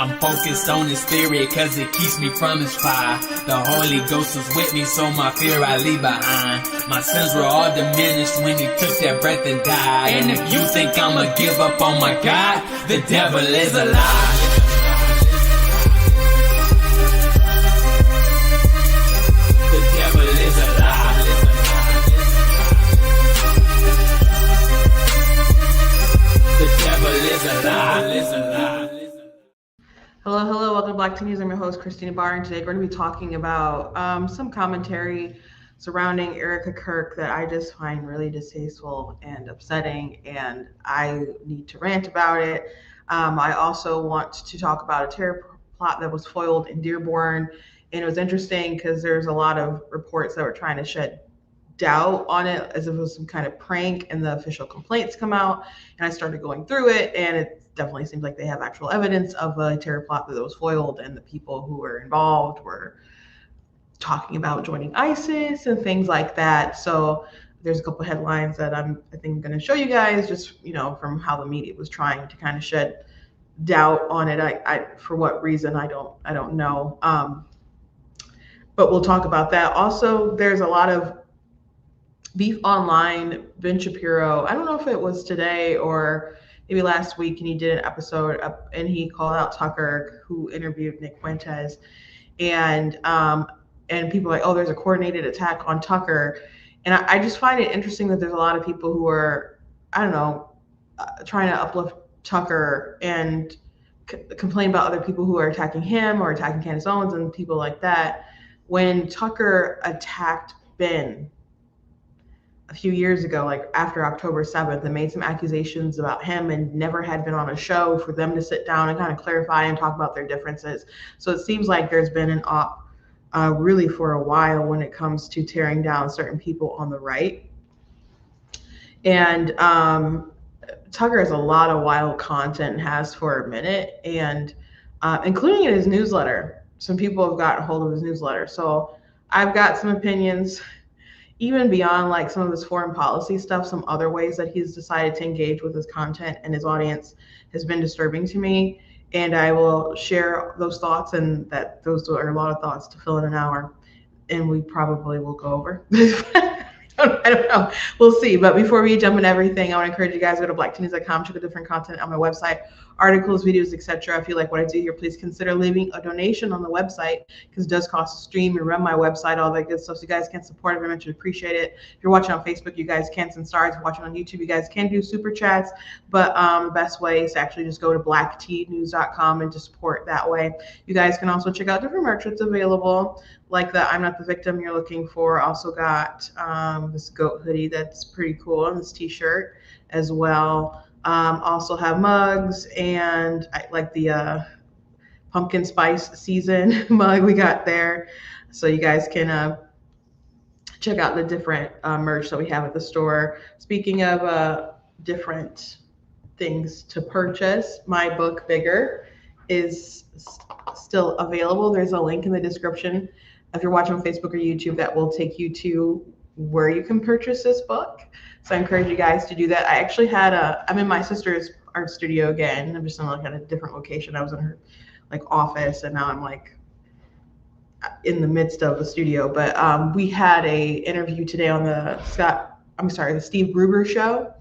I'm focused on his spirit cause it keeps me from his fire. The Holy Ghost was with me, so my fear I leave behind. My sins were all diminished when he took that breath and died. And if you think I'ma give up on my God, the devil is a lie. The devil is a lie. The devil is a lie. Hello, welcome to Black Teen News. I'm your host, Christina Barr, and today we're going to be talking about some commentary surrounding Erika Kirk that I just find really distasteful and upsetting, and I need to rant about it. I also want to talk about a terror plot that was foiled in Dearborn, and it was interesting because there's a lot of reports that were trying to shed doubt on it as if it was some kind of prank, and the official complaints come out, and I started going through it, and it definitely seems like they have actual evidence of a terror plot that was foiled, and the people who were involved were talking about joining ISIS and things like that. So there's a couple of headlines that I think I'm going to show you guys, just from how the media was trying to kind of shed doubt on it. I for what reason I don't know, but we'll talk about that. Also, there's a lot of beef online. Ben Shapiro, I don't know if it was today or maybe last week, and he did an episode up and he called out Tucker, who interviewed Nick Fuentes, and people are like, oh, there's a coordinated attack on Tucker. And I just find it interesting that there's a lot of people who are, trying to uplift Tucker and complain about other people who are attacking him or attacking Candace Owens and people like that. When Tucker attacked Ben a few years ago, like after October 7th, and made some accusations about him and never had been on a show for them to sit down and kind of clarify and talk about their differences. So it seems like there's been an op really for a while when it comes to tearing down certain people on the right. And Tucker has a lot of wild content, has for a minute, and including in his newsletter. Some people have gotten a hold of his newsletter. So I've got some opinions, even beyond like some of his foreign policy stuff. Some other ways that he's decided to engage with his content and his audience has been disturbing to me. And I will share those thoughts, and that those are a lot of thoughts to fill in an hour, and we probably will go over. I don't know. We'll see. But before we jump into everything, I want to encourage you guys to go to blackteennews.com, check out different content on my website, articles, videos, etc. If you like what I do here, please consider leaving a donation on the website, because it does cost to stream and run my website, all that good stuff. So you guys can support it. Very much appreciate it. If you're watching on Facebook, you guys can send stars. If you're watching on YouTube, you guys can do super chats. But the best way is to actually just go to blackteennews.com and to support that way. You guys can also check out different merch that's available, like the I'm Not the Victim you're looking for. Also got this goat hoodie that's pretty cool, and this t-shirt as well. Also have mugs, and I like the pumpkin spice season mug we got there. So you guys can check out the different merch that we have at the store. Speaking of different things to purchase, my book Bigger is still available. There's a link in the description if you're watching on Facebook or YouTube that will take you to where you can purchase this book. So I encourage you guys to do that. I actually I'm in my sister's art studio again. I'm just in at a different location. I was in her office, and now I'm in the midst of the studio. But we had a interview today on the Steve Gruber show.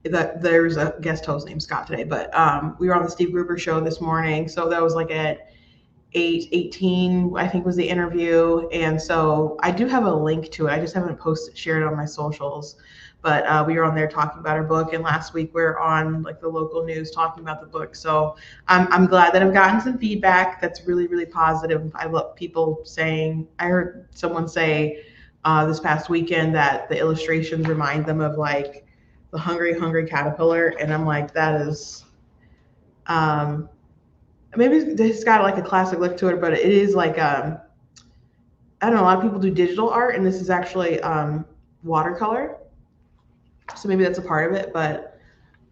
There's a guest host named Scott today, but we were on the Steve Gruber show this morning. So that was at 8:18, I think, was the interview. And so I do have a link to it. I just haven't shared it on my socials. But we were on there talking about our book, and last week we were on the local news talking about the book. So I'm glad that I've gotten some feedback that's really, really positive. I love people saying, I heard someone say this past weekend that the illustrations remind them of the hungry caterpillar, and I'm like, that is maybe it's got a classic look to it, but it is I don't know, a lot of people do digital art, and this is actually watercolor. So maybe that's a part of it, but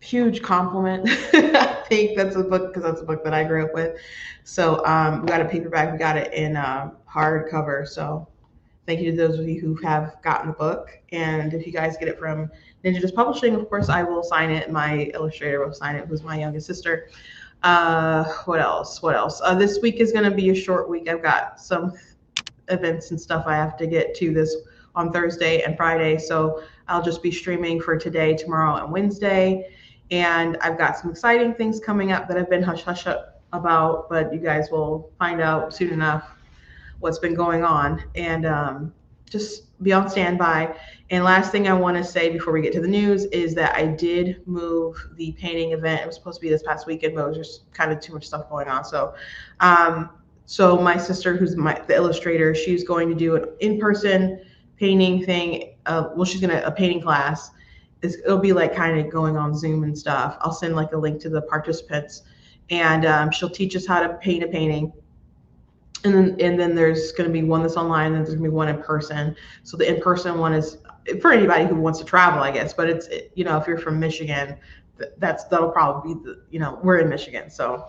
huge compliment. I think that's a book, because that's a book that I grew up with. So we got a paperback, we got it in hardcover. So thank you to those of you who have gotten the book. And if you guys get it from Ninja Publishing, of course, I will sign it. My illustrator will sign it, who's my youngest sister. What else? This week is going to be a short week. I've got some events and stuff I have to get to this on Thursday and Friday. So I'll just be streaming for today, tomorrow, and Wednesday. And I've got some exciting things coming up that I've been hush hush about, but you guys will find out soon enough what's been going on. And just be on standby. And last thing I want to say before we get to the news is that I did move the painting event. It was supposed to be this past weekend, but it was just kind of too much stuff going on. So my sister, who's the illustrator, she's going to do an in-person painting thing. She's gonna a painting class. It'll be like kind of going on Zoom and stuff. I'll send like a link to the participants, and she'll teach us how to paint a painting. And then there's going to be one that's online, and there's going to be one in person. So the in-person one is for anybody who wants to travel, I guess. But if you're from Michigan, that'll probably be we're in Michigan, so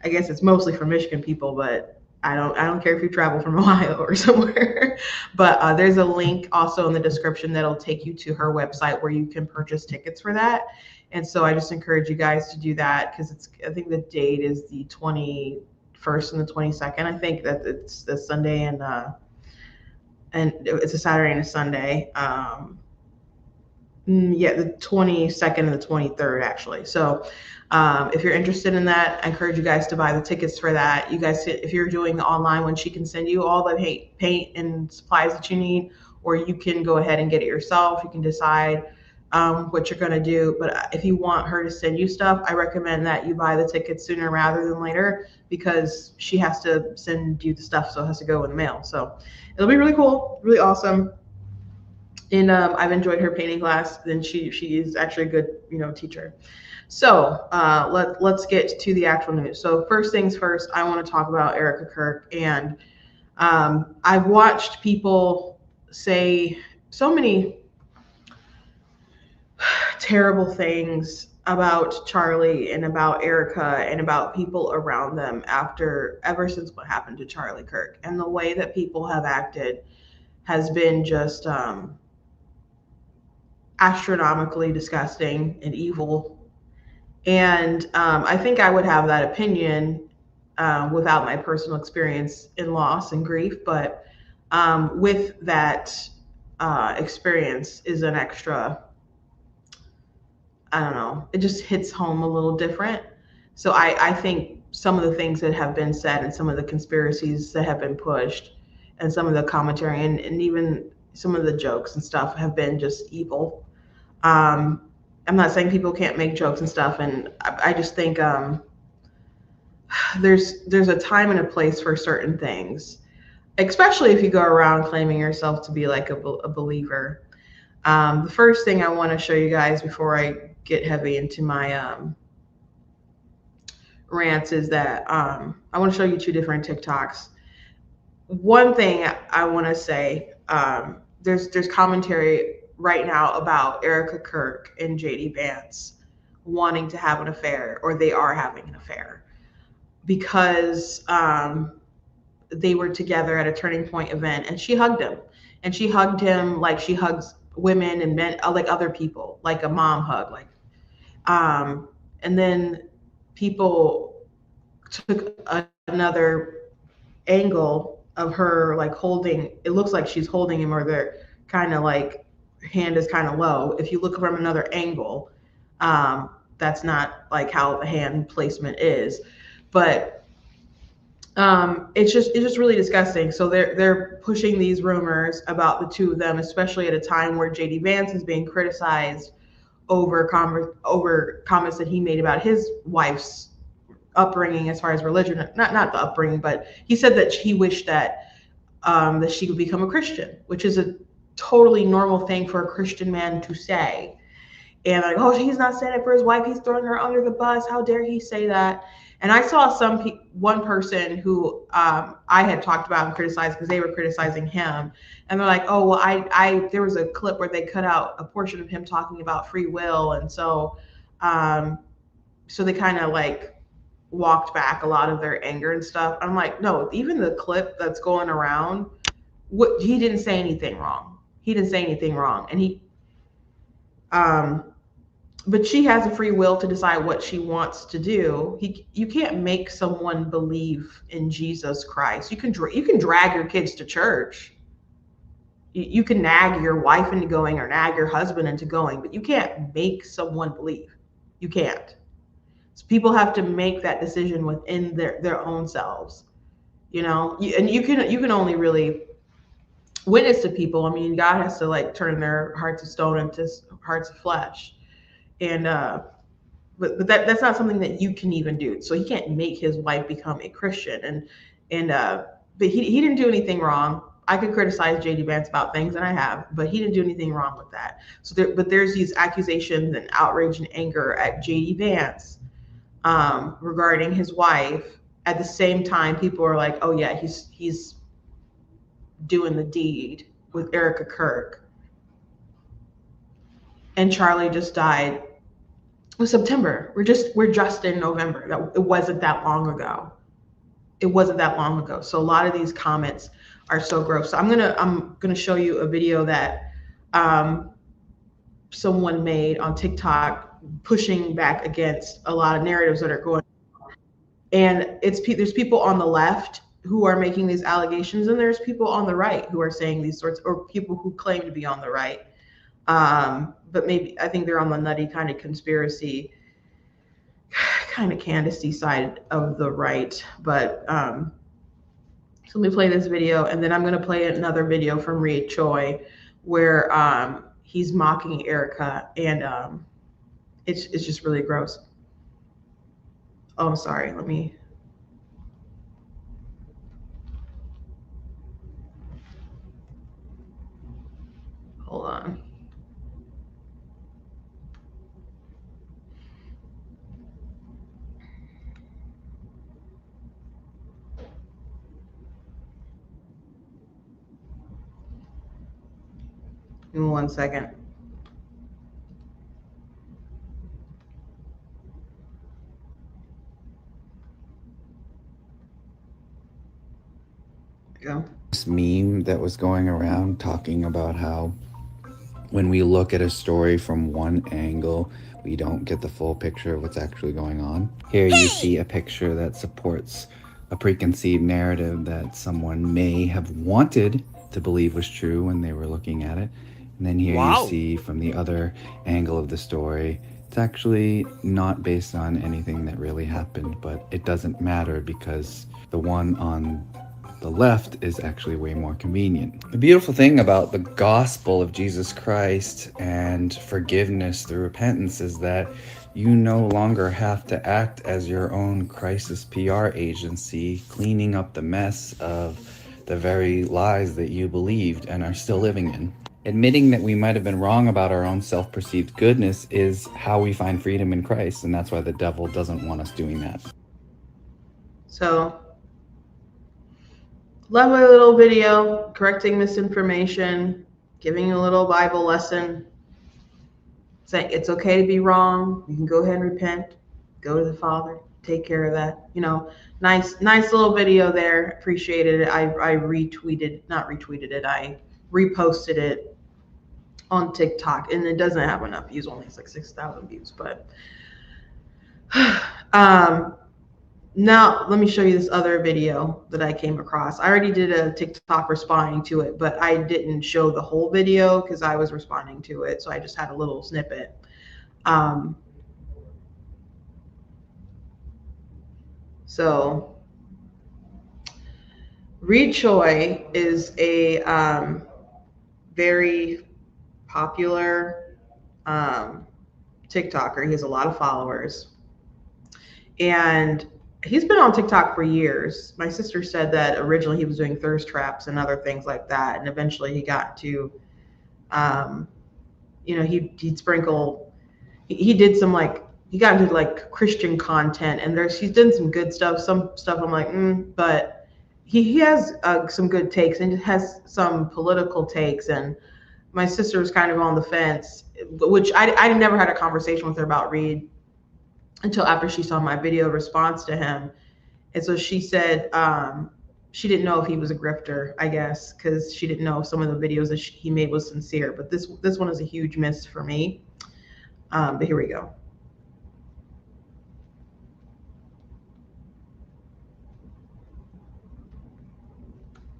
I guess it's mostly for Michigan people. But I don't care if you travel from Ohio or somewhere. But there's a link also in the description that'll take you to her website where you can purchase tickets for that. And so I just encourage you guys to do that, because I think the date is the 21st and the 22nd. I think that it's the Sunday and it's a Saturday and a Sunday. The 22nd and the 23rd actually. So if you're interested in that, I encourage you guys to buy the tickets for that. You guys, if you're doing the online one, she can send you all the paint and supplies that you need, or you can go ahead and get it yourself. You can decide what you're going to do. But if you want her to send you stuff, I recommend that you buy the tickets sooner rather than later, because she has to send you the stuff, so it has to go in the mail. So it'll be really cool, really awesome. And I've enjoyed her painting class, and she is actually a good teacher. So let's get to the actual news. So first things first, I want to talk about Erika Kirk. And I've watched people say so many terrible things about Charlie and about Erika and about people around them ever since what happened to Charlie Kirk. And the way that people have acted has been just astronomically disgusting and evil. And I think I would have that opinion without my personal experience in loss and grief. But with that experience is an extra, I don't know, it just hits home a little different. So I think some of the things that have been said and some of the conspiracies that have been pushed and some of the commentary and even some of the jokes and stuff have been just evil. I'm not saying people can't make jokes and stuff, and I just think there's a time and a place for certain things, especially if you go around claiming yourself to be like a believer. The first thing I want to show you guys before I get heavy into my rants is that I want to show you two different TikToks. One thing I want to say, there's commentary right now about Erika Kirk and JD Vance wanting to have an affair, or they are having an affair, because they were together at a Turning Point event, and she hugged him like she hugs women and men, like other people, like a mom hug, and then people took another angle of her like holding, it looks like she's holding him, or they're kind of like hand is kind of low. If you look from another angle, that's not like how the hand placement is. But it's just really disgusting. So they're pushing these rumors about the two of them, especially at a time where JD Vance is being criticized over comments that he made about his wife's upbringing as far as religion. Not the upbringing, but he said that he wished that she would become a Christian, which is a totally normal thing for a Christian man to say. And like, oh, he's not saying it for his wife, he's throwing her under the bus, how dare he say that? And I saw one person who I had talked about and criticized, because they were criticizing him, and they're like, oh, well, there was a clip where they cut out a portion of him talking about free will, and so they kind of like walked back a lot of their anger and stuff. I'm like, no, even the clip that's going around, he didn't say anything wrong. And but she has a free will to decide what she wants to do. You can't make someone believe in Jesus Christ. You can drag your kids to church. You can nag your wife into going or nag your husband into going, but you can't make someone believe. You can't. So people have to make that decision within their own selves, and you can only really witness to people. I mean, God has to like turn their hearts of stone into hearts of flesh, and but that's not something that you can even do. So he can't make his wife become a Christian, and but he didn't do anything wrong. I could criticize JD Vance about things, and I have, but he didn't do anything wrong with that. But there's these accusations and outrage and anger at JD Vance regarding his wife. At the same time, people are like, "Oh yeah, he's doing the deed with Erika Kirk," and Charlie just died. It was September. We're just in November. It wasn't that long ago. It wasn't that long ago. So a lot of these comments are so gross. So I'm gonna show you a video that someone made on TikTok pushing back against a lot of narratives that are going on. And there's people on the left who are making these allegations, and there's people on the right who are saying these sorts, or people who claim to be on the right. But maybe I think they're on the nutty kind of conspiracy, kind of Candace side of the right. But so let me play this video, and then I'm going to play another video from Reed Choi where he's mocking Erika, and it's just really gross. Oh, I'm sorry. Let me. Hold on. Give me 1 second. Go. This meme that was going around talking about how when we look at a story from one angle, we don't get the full picture of what's actually going on. Here you see a picture that supports a preconceived narrative that someone may have wanted to believe was true when they were looking at it. And then here you see from the other angle of the story, it's actually not based on anything that really happened, but it doesn't matter because the one on the left is actually way more convenient. The beautiful thing about the gospel of Jesus Christ and forgiveness through repentance is that you no longer have to act as your own crisis PR agency, cleaning up the mess of the very lies that you believed and are still living in. Admitting that we might have been wrong about our own self-perceived goodness is how we find freedom in Christ, and that's why the devil doesn't want us doing that. So, lovely little video correcting misinformation, giving you a little Bible lesson, saying it's okay to be wrong. You can go ahead and repent, go to the Father, take care of that. Nice little video there. Appreciated it. I not retweeted it. I reposted it on TikTok, and it doesn't have enough views. Only it's like 6,000 views. But now let me show you this other video that I came across. I already did a TikTok responding to it, but I didn't show the whole video because I was responding to it. So I just had a little snippet. So Reed Choi is a very popular TikToker. He has a lot of followers. And he's been on TikTok for years. My sister said that originally he was doing thirst traps and other things like that. And eventually he got to, he'd sprinkle, he did some he got into like Christian content, and he's done some good stuff. Some stuff I'm like, but he has some good takes, and has some political takes. And my sister was kind of on the fence, which I never had a conversation with her about Reed until after she saw my video response to him. And so she said she didn't know if he was a grifter, I guess, because she didn't know if some of the videos that he made was sincere. But this one is a huge miss for me. But here we go.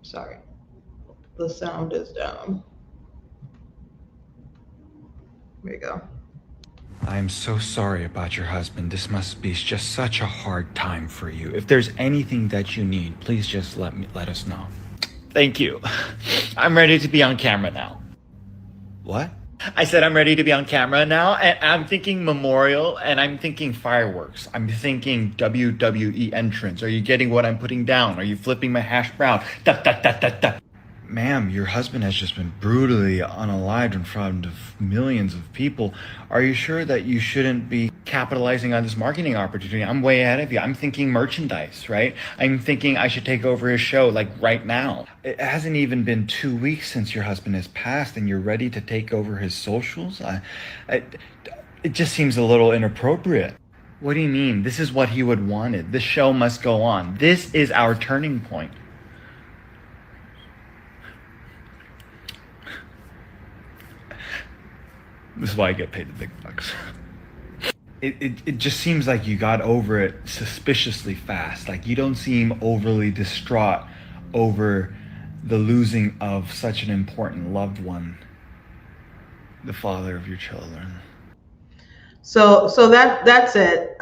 Sorry, the sound is down. Here we go. I am so sorry about your husband. This must be just such a hard time for you. If there's anything that you need, please just let us know. Thank you. I'm ready to be on camera now. What? I said I'm ready to be on camera now, and I'm thinking memorial, and I'm thinking fireworks. I'm thinking WWE entrance. Are you getting what I'm putting down? Are you flipping my hash brown? Da, da, da, da, da. Ma'am, your husband has just been brutally unalived in front of millions of people. Are you sure that you shouldn't be capitalizing on this marketing opportunity? I'm way ahead of you. I'm thinking merchandise, right? I'm thinking I should take over his show like right now. It hasn't even been 2 weeks since your husband has passed and you're ready to take over his socials? It just seems a little inappropriate. What do you mean? This is what he would wanted. This show must go on. This is our turning point. This is why I get paid the big bucks. It just seems like you got over it suspiciously fast. Like you don't seem overly distraught over the losing of such an important loved one, the father of your children. So that's it.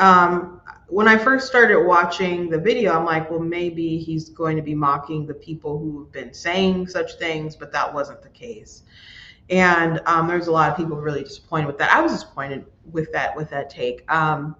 When I first started watching the video, I'm like, well, maybe he's going to be mocking the people who have been saying such things, but that wasn't the case. And there's a lot of people really disappointed with that. I was disappointed with that take. And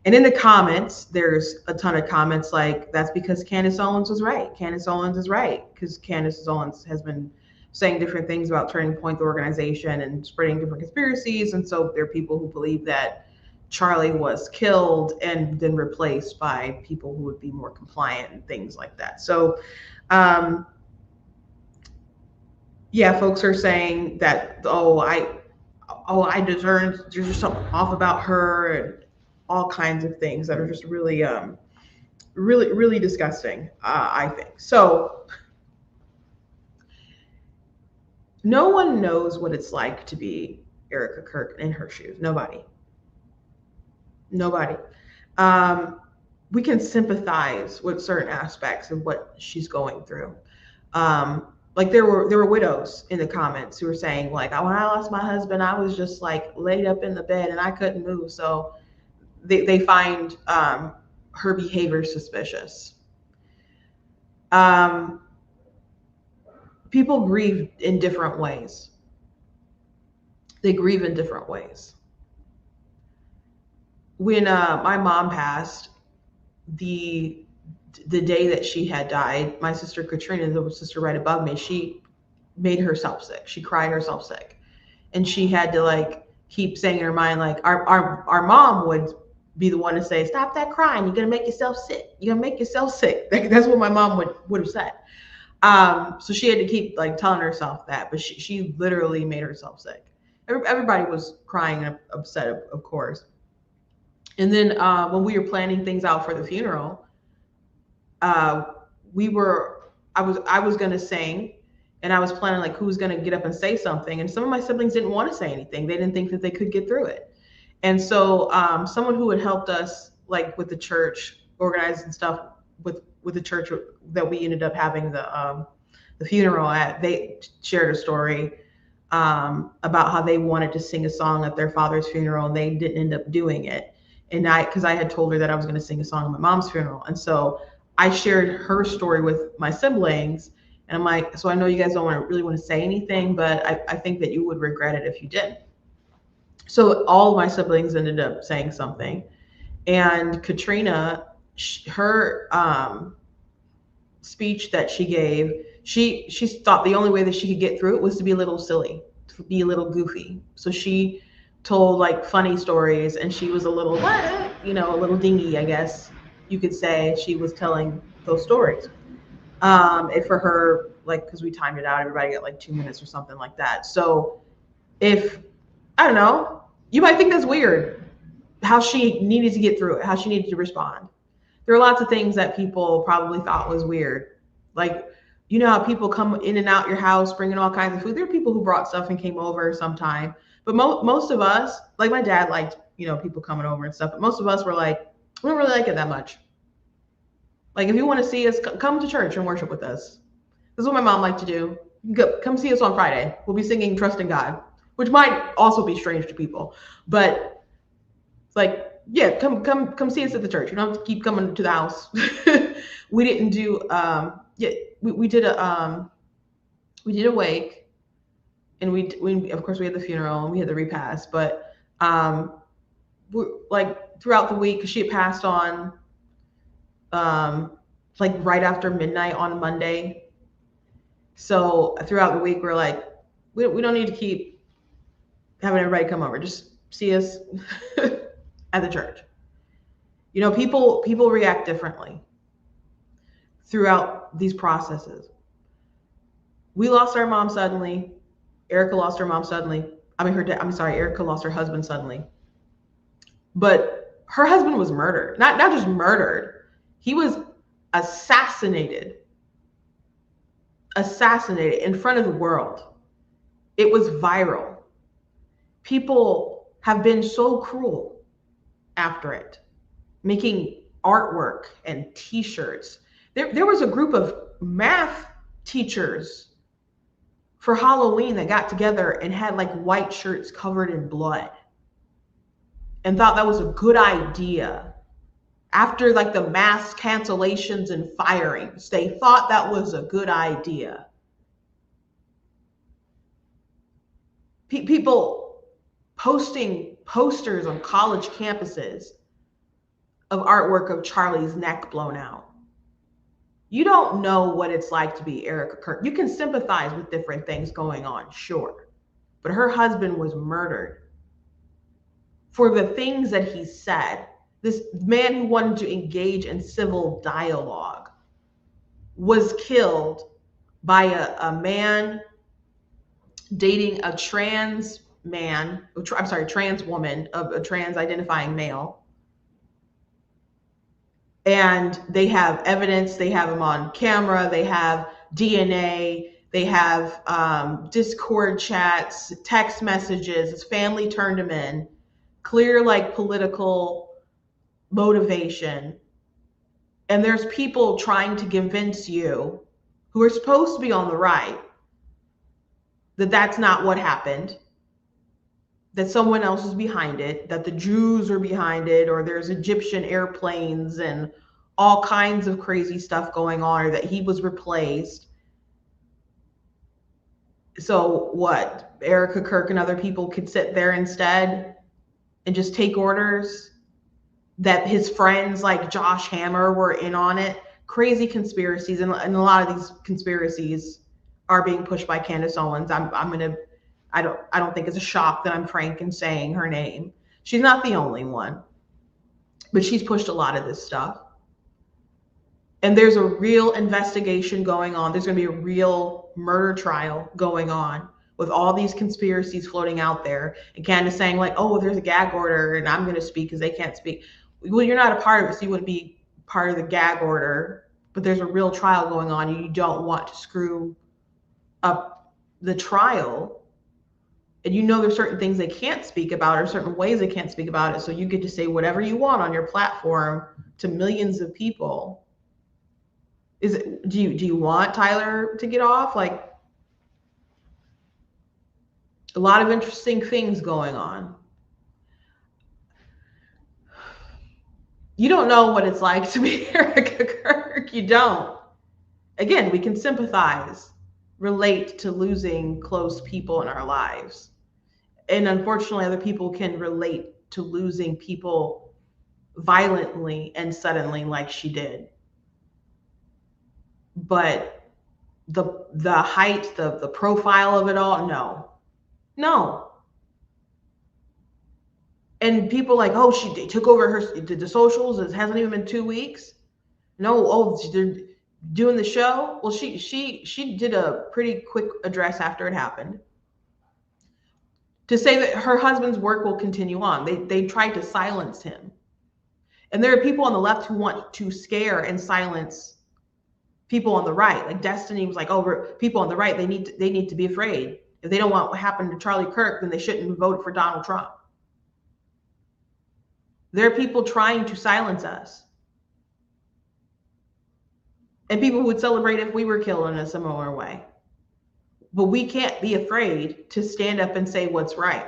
in the comments, there's a ton of comments like, that's because Candace Owens was right. Candace Owens is right, because Candace Owens has been saying different things about Turning Point, the organization, and spreading different conspiracies. And so there are people who believe that Charlie was killed and then replaced by people who would be more compliant and things like that. So, yeah, folks are saying that, there's something off about her, and all kinds of things that are just really, really disgusting, I think. So no one knows what it's like to be Erika Kirk in her shoes. Nobody. We can sympathize with certain aspects of what she's going through. Like there were widows in the comments who were saying like, when I lost my husband, I was just like laid up in the bed and I couldn't move. So they find her behavior suspicious. People grieve in different ways. They grieve in different ways. When my mom passed, the day that she had died, my sister Katrina, the sister right above me, she made herself sick. She cried herself sick. And she had to like keep saying in her mind, like our mom would be the one to say, stop that crying. You're going to make yourself sick. You're going to make yourself sick. That's what my mom would have said. So she had to keep like telling herself that, but she literally made herself sick. Everybody was crying and upset, of course. And then when we were planning things out for the funeral, I was going to sing, and I was planning like who's going to get up and say something. And some of my siblings didn't want to say anything. They didn't think that they could get through it. And so someone who had helped us like with the church, organizing stuff with the church that we ended up having the funeral at, they shared a story about how they wanted to sing a song at their father's funeral and they didn't end up doing it. And because I had told her that I was going to sing a song at my mom's funeral. And so I shared her story with my siblings, and I'm like, so I know you guys don't really want to say anything, but I think that you would regret it if you didn't. So all of my siblings ended up saying something, and Katrina, her speech that she gave, she thought the only way that she could get through it was to be a little silly, to be a little goofy. So she told like funny stories, and she was a little, a little dingy, I guess you could say. She was telling those stories. And for her, like, because we timed it out, everybody got like 2 minutes or something like that. So if, I don't know, you might think that's weird, how she needed to get through it, how she needed to respond. There are lots of things that people probably thought was weird. Like, you know how people come in and out your house bringing all kinds of food. There are people who brought stuff and came over sometime, But most of us, like my dad liked, people coming over and stuff, but most of us were like, we don't really like it that much. Like, if you want to see us, come to church and worship with us. This is what my mom liked to do. Come see us on Friday. We'll be singing Trust in God, which might also be strange to people. But it's like, yeah, come see us at the church. You don't have to keep coming to the house. We didn't do, we did a wake, and we of course we had the funeral and we had the repast. But like throughout the week, she had passed on, like right after midnight on Monday. So throughout the week, we're like, we don't need to keep having everybody come over. Just see us at the church. People react differently throughout these processes. We lost our mom suddenly. Erika lost her mom suddenly. Erika lost her husband suddenly. But her husband was murdered. Not just murdered. He was assassinated in front of the world. It was viral. People have been so cruel after it, making artwork and t-shirts. There was a group of math teachers for Halloween that got together and had like white shirts covered in blood and thought that was a good idea. After like the mass cancellations and firings, they thought that was a good idea. People posting posters on college campuses of artwork of Charlie's neck blown out. You don't know what it's like to be Erika Kirk. You can sympathize with different things going on, sure. But her husband was murdered for the things that he said. This man who wanted to engage in civil dialogue was killed by a man dating a trans woman, of a trans identifying male. And they have evidence, they have him on camera, they have DNA, they have Discord chats, text messages. His family turned him in. Clear like political motivation. And there's people trying to convince you, who are supposed to be on the right, that that's not what happened, that someone else is behind it, that the Jews are behind it, or there's Egyptian airplanes and all kinds of crazy stuff going on, or that he was replaced. So what? Erika Kirk and other people could sit there instead and just take orders? That his friends like Josh Hammer were in on it? Crazy conspiracies, and a lot of these conspiracies are being pushed by Candace Owens. I don't think it's a shock that I'm frank in saying her name. She's not the only one, but she's pushed a lot of this stuff. And there's a real investigation going on. There's going to be a real murder trial going on with all these conspiracies floating out there. And Candace saying like, oh, there's a gag order and I'm going to speak because they can't speak. Well, you're not a part of it, so you wouldn't be part of the gag order. But there's a real trial going on. You don't want to screw up the trial. And there's certain things they can't speak about, or certain ways they can't speak about it. So you get to say whatever you want on your platform to millions of people. Do you want Tyler to get off? Like, a lot of interesting things going on. You don't know what it's like to be Erika Kirk. You don't. Again, we can sympathize, relate to losing close people in our lives. And unfortunately, other people can relate to losing people violently and suddenly like she did. But the height, the profile of it all, no. And people like, oh, they took over the socials. It hasn't even been 2 weeks. No, they're doing the show. Well, she did a pretty quick address after it happened to say that her husband's work will continue on. They tried to silence him. And there are people on the left who want to scare and silence people on the right. Like Destiny was like, oh, people on the right, they need to be afraid. If they don't want what happened to Charlie Kirk, then they shouldn't vote for Donald Trump. There are people trying to silence us. And people would celebrate if we were killed in a similar way. But we can't be afraid to stand up and say what's right.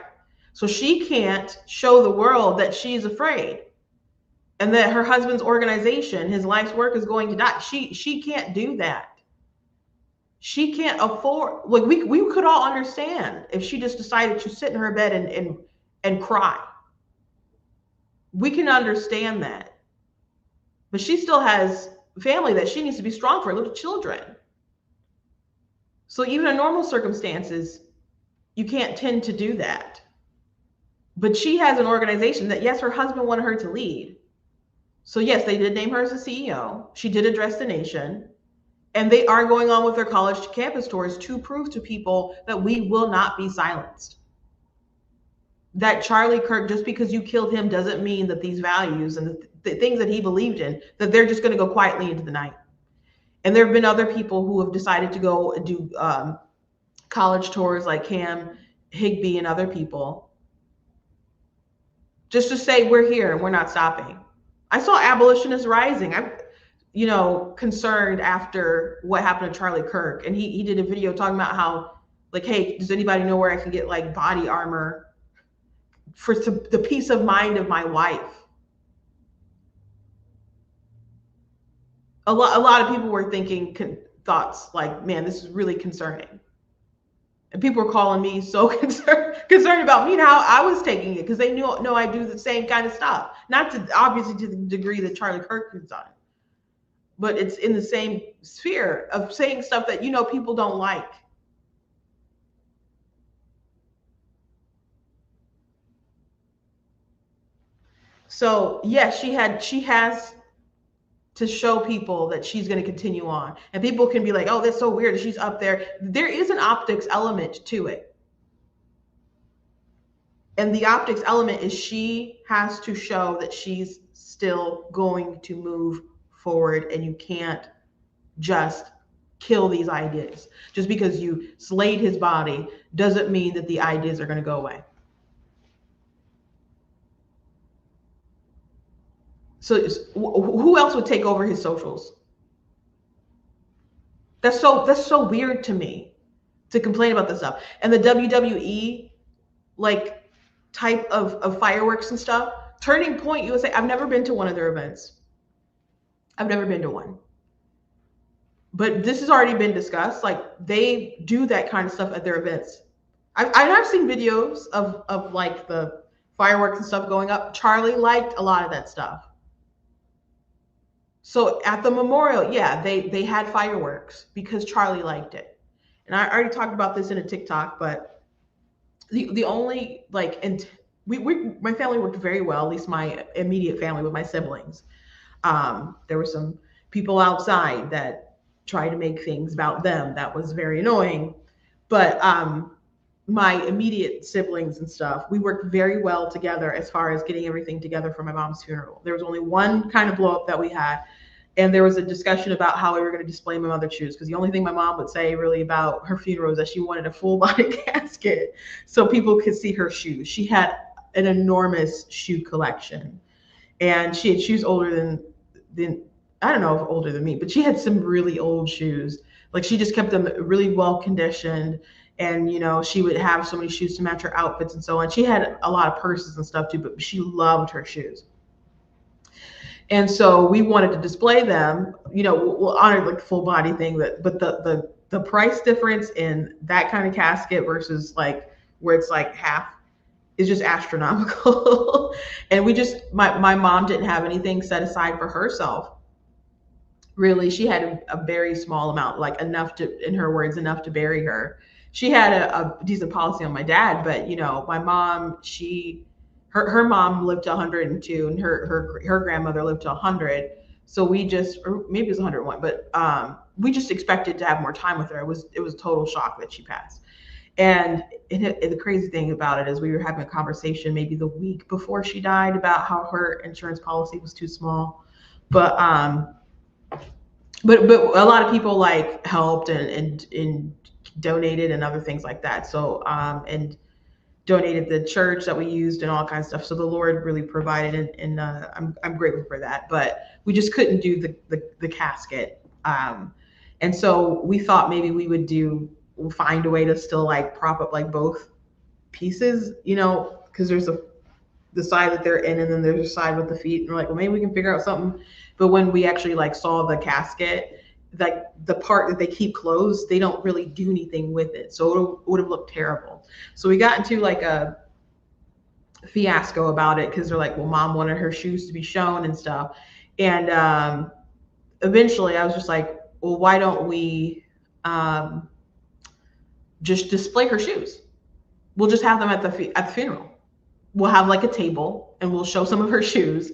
So she can't show the world that she's afraid and that her husband's organization, his life's work, is going to die. She can't do that. She can't afford, like, we could all understand if she just decided to sit in her bed and cry. We can understand that. But she still has family that she needs to be strong for, little children. So even in normal circumstances, you can't tend to do that. But she has an organization that, yes, her husband wanted her to lead. So yes, they did name her as the CEO. She did address the nation. And they are going on with their college campus tours to prove to people that we will not be silenced. That Charlie Kirk, just because you killed him, doesn't mean that these values and the things that he believed in, that they're just going to go quietly into the night. And there have been other people who have decided to go and do college tours, like Cam Higby and other people, just to say we're here and we're not stopping. I saw abolitionists rising. I'm, concerned after what happened to Charlie Kirk, and he did a video talking about how, like, hey, does anybody know where I can get like body armor for the peace of mind of my wife? A lot of people were thinking thoughts like, man, this is really concerning. And people were calling me so concerned about me and how I was taking it, because they know I do the same kind of stuff. Not to, obviously, to the degree that Charlie Kirk has done, but it's in the same sphere of saying stuff that people don't like. So yes, she has to show people that she's going to continue on. And people can be like, oh, that's so weird, she's up there. There is an optics element to it. And the optics element is she has to show that she's still going to move forward, and you can't just kill these ideas. Just because you slayed his body doesn't mean that the ideas are going to go away. So who else would take over his socials? That's so weird to me to complain about this stuff. And the WWE, like, type of fireworks and stuff. Turning Point USA, I've never been to one of their events. I've never been to one. But this has already been discussed. Like, they do that kind of stuff at their events. I've seen videos of like the fireworks and stuff going up. Charlie liked a lot of that stuff. So at the memorial, yeah, they had fireworks because Charlie liked it. And I already talked about this in a TikTok, but the only, like, and my family worked very well, at least my immediate family with my siblings. There were some people outside that tried to make things about them. That was very annoying. But my immediate siblings and stuff, we worked very well together as far as getting everything together for my mom's funeral. There was only one kind of blow up that we had. And there was a discussion about how we were going to display my mother's shoes, because the only thing my mom would say really about her funeral was that she wanted a full body casket so people could see her shoes. She had an enormous shoe collection, and she had shoes older than I don't know if older than me, but she had some really old shoes. Like, she just kept them really well conditioned. And, she would have so many shoes to match her outfits and so on. She had a lot of purses and stuff too, but she loved her shoes. And so we wanted to display them, we'll honor like the full body thing, but the price difference in that kind of casket versus like where it's like half is just astronomical. And my mom didn't have anything set aside for herself. Really, she had a very small amount, like enough to, in her words, enough to bury her. She had a decent policy on my dad, but my mom, her mom lived to 102, and her grandmother lived to 100. So we just, or maybe it was 101, but we just expected to have more time with her. It was a total shock that she passed. And the crazy thing about it is we were having a conversation maybe the week before she died about how her insurance policy was too small. But a lot of people like helped and donated and other things like that. So, and donated the church that we used and all kinds of stuff. So the Lord really provided, and I'm grateful for that. But we just couldn't do the casket, and so we thought maybe we would find a way to still like prop up like both pieces, you know, because there's the side that they're in, and then there's a side with the feet, and we're like, well, maybe we can figure out something. But when we actually like saw the casket, like the part that they keep closed, they don't really do anything with it, so it would have looked terrible. So we got into like a fiasco about it, because they're like, well, mom wanted her shoes to be shown and stuff. And eventually I was just like, well, why don't we just display her shoes? We'll just have them at the funeral. We'll have like a table and we'll show some of her shoes,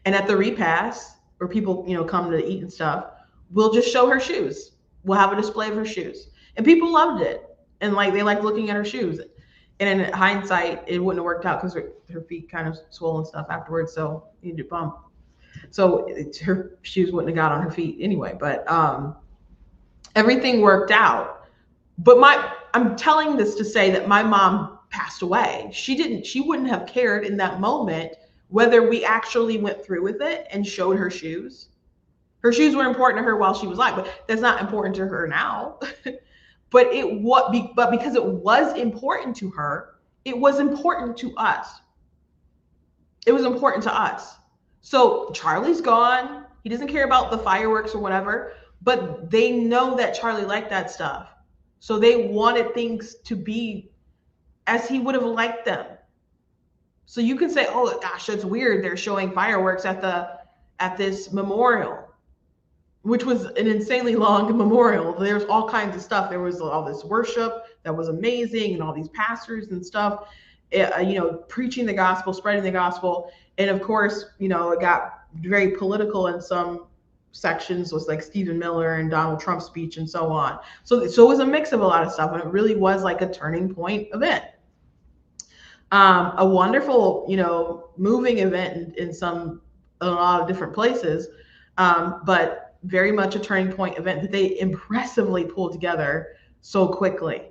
and at the repast, where people, you know, come to eat and stuff, we'll just show her shoes. We'll have a display of her shoes. And people loved it. And like, they liked looking at her shoes. And in hindsight, it wouldn't have worked out because her feet kind of swollen and stuff afterwards. So you need to bump. So her shoes wouldn't have got on her feet anyway. But everything worked out. But I'm telling this to say that my mom passed away. She wouldn't have cared in that moment whether we actually went through with it and showed her shoes. Her shoes were important to her while she was alive, but that's not important to her now. But because it was important to her, it was important to us. It was important to us. So Charlie's gone. He doesn't care about the fireworks or whatever, but they know that Charlie liked that stuff. So they wanted things to be as he would have liked them. So you can say, oh gosh, that's weird, they're showing fireworks at this memorial, which was an insanely long memorial. There's all kinds of stuff. There was all this worship that was amazing, and all these pastors and stuff, you know, preaching the gospel, spreading the gospel. And of course, you know, it got very political in some sections, was like Stephen Miller and Donald Trump's speech and so on. So it was a mix of a lot of stuff, and it really was like a turning point event. A wonderful, you know, moving event in a lot of different places, but very much a turning point event that they impressively pulled together so quickly.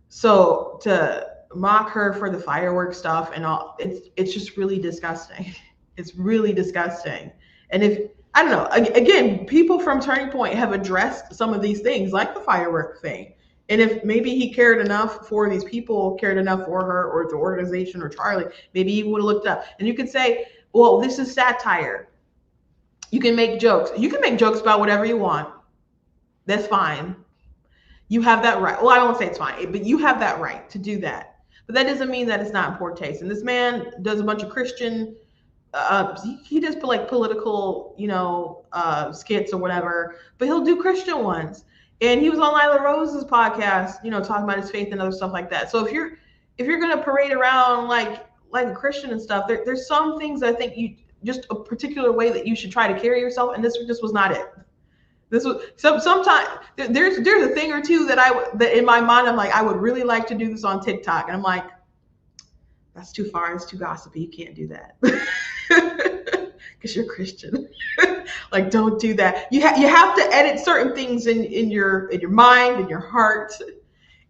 So to mock her for the fireworks stuff and all, it's just really disgusting. It's really disgusting. And if, I don't know, again, people from Turning Point have addressed some of these things, like the firework thing. And if maybe he cared enough for these people, cared enough for her or the organization or Charlie, maybe he would have looked up. And you could say, well, this is satire. You can make jokes. You can make jokes about whatever you want. That's fine. You have that right. Well, I won't say it's fine, but you have that right to do that. But that doesn't mean that it's not in poor taste. And this man does a bunch of Christian, he does like political, you know, skits or whatever, but he'll do Christian ones. And he was on Lila Rose's podcast, you know, talking about his faith and other stuff like that. So if you're going to parade around like a Christian and stuff, there's some things I think just a particular way that you should try to carry yourself, and this just was not it. This was sometimes there's a thing or two that in my mind I'm like, I would really like to do this on TikTok, and I'm like, that's too far, it's too gossipy, you can't do that because you're Christian. Like, don't do that. You have to edit certain things in your mind, in your heart,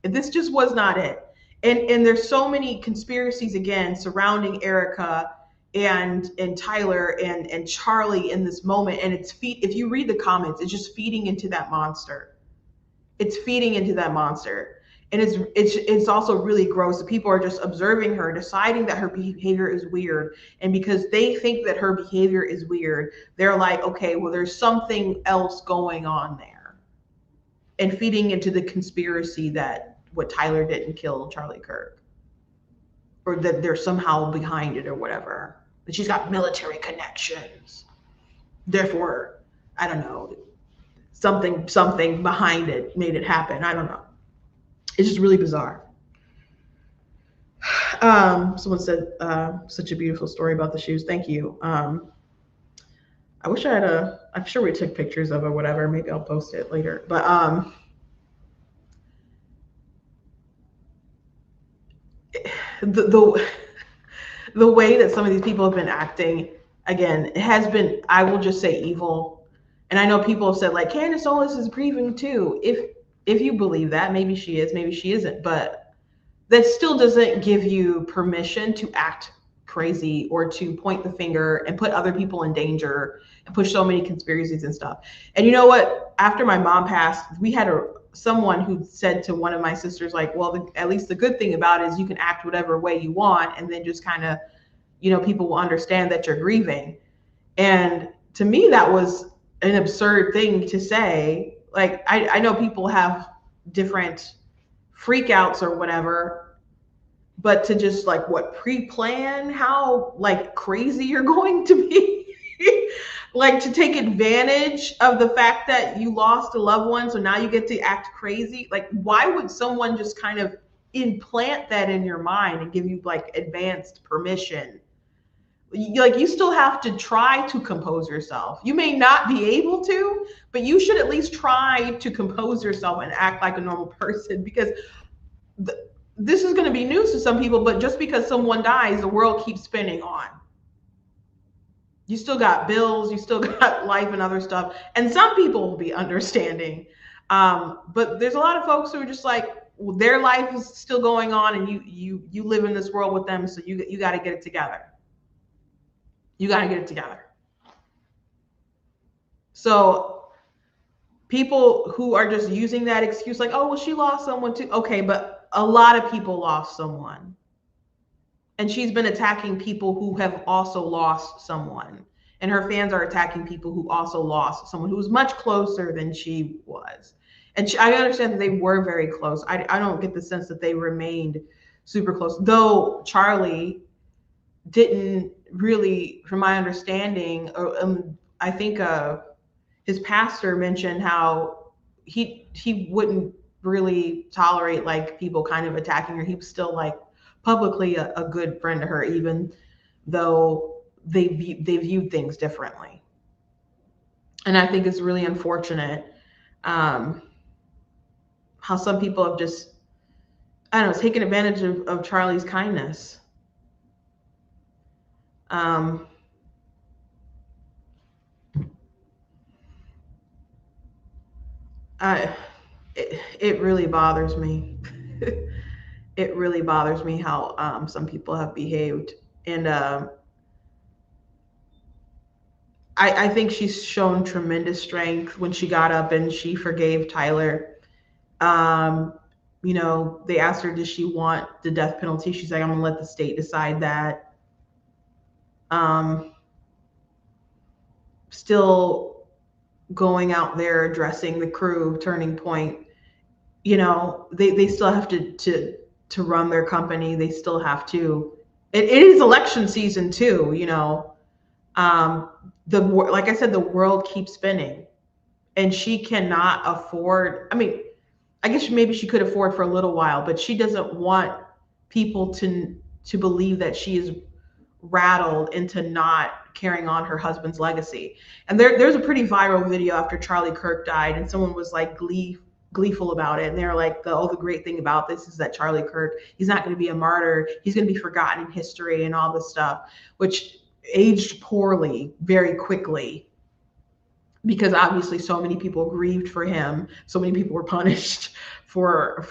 and this just was not it. And there's so many conspiracies again surrounding Erika and Tyler and Charlie in this moment, and if you read the comments, it's just feeding into that monster. It's feeding into that monster. And it's also really gross that people are just observing her, deciding that her behavior is weird. And because they think that her behavior is weird, they're like, okay, well, there's something else going on there. And feeding into the conspiracy that what Tyler didn't kill Charlie Kirk, or that they're somehow behind it or whatever. That she's got military connections. Therefore, I don't know, something behind it made it happen. I don't know. It's just really bizarre. Someone said, such a beautiful story about the shoes. Thank you. I wish I had I'm sure we took pictures of it or whatever. Maybe I'll post it later. But the way that some of these people have been acting, again, it has been, I will just say, evil. And I know people have said, like, Candace Owens is grieving too. if you believe that, maybe she is, maybe she isn't, but that still doesn't give you permission to act crazy or to point the finger and put other people in danger and push so many conspiracies and stuff. And you know what? After my mom passed, we had someone who said to one of my sisters, like, well, at least the good thing about it is you can act whatever way you want, and then just kind of, people will understand that you're grieving. And to me, that was an absurd thing to say. Like, I know people have different freakouts or whatever, but to just like pre-plan how like crazy you're going to be, like to take advantage of the fact that you lost a loved one, so now you get to act crazy. Like, why would someone just kind of implant that in your mind and give you like advanced permission? Like, you still have to try to compose yourself. You may not be able to, but you should at least try to compose yourself and act like a normal person, because this is going to be news to some people, but just because someone dies, the world keeps spinning on. You still got bills, you still got life and other stuff. And some people will be understanding. But there's a lot of folks who are just like, their life is still going on, and you live in this world with them, so you got to get it together. You got to get it together. So people who are just using that excuse, like, oh, well, she lost someone too. Okay, but a lot of people lost someone. And she's been attacking people who have also lost someone. And her fans are attacking people who also lost someone who was much closer than she was. And I understand that they were very close. I don't get the sense that they remained super close. Though Charlie didn't really, from my understanding, I think his pastor mentioned how he wouldn't really tolerate like people kind of attacking her. He was still like publicly a good friend to her, even though they viewed things differently. And I think it's really unfortunate how some people have just, I don't know, taken advantage of Charlie's kindness. It really bothers me. It really bothers me how some people have behaved. And I think she's shown tremendous strength when she got up and she forgave Tyler. They asked her, does she want the death penalty? She's like, I'm gonna let the state decide that. Still going out there addressing the crew, Turning Point. They still have to run their company. They still have to. It is election season too. Like I said, the world keeps spinning, and she cannot afford. I mean, I guess maybe she could afford for a little while, but she doesn't want people to believe that she is rattled into not carrying on her husband's legacy. And there's a pretty viral video after Charlie Kirk died, and someone was like gleeful about it, and they're like, the great thing about this is that Charlie Kirk, he's not going to be a martyr, he's going to be forgotten in history and all this stuff, which aged poorly very quickly, because obviously so many people grieved for him, so many people were punished for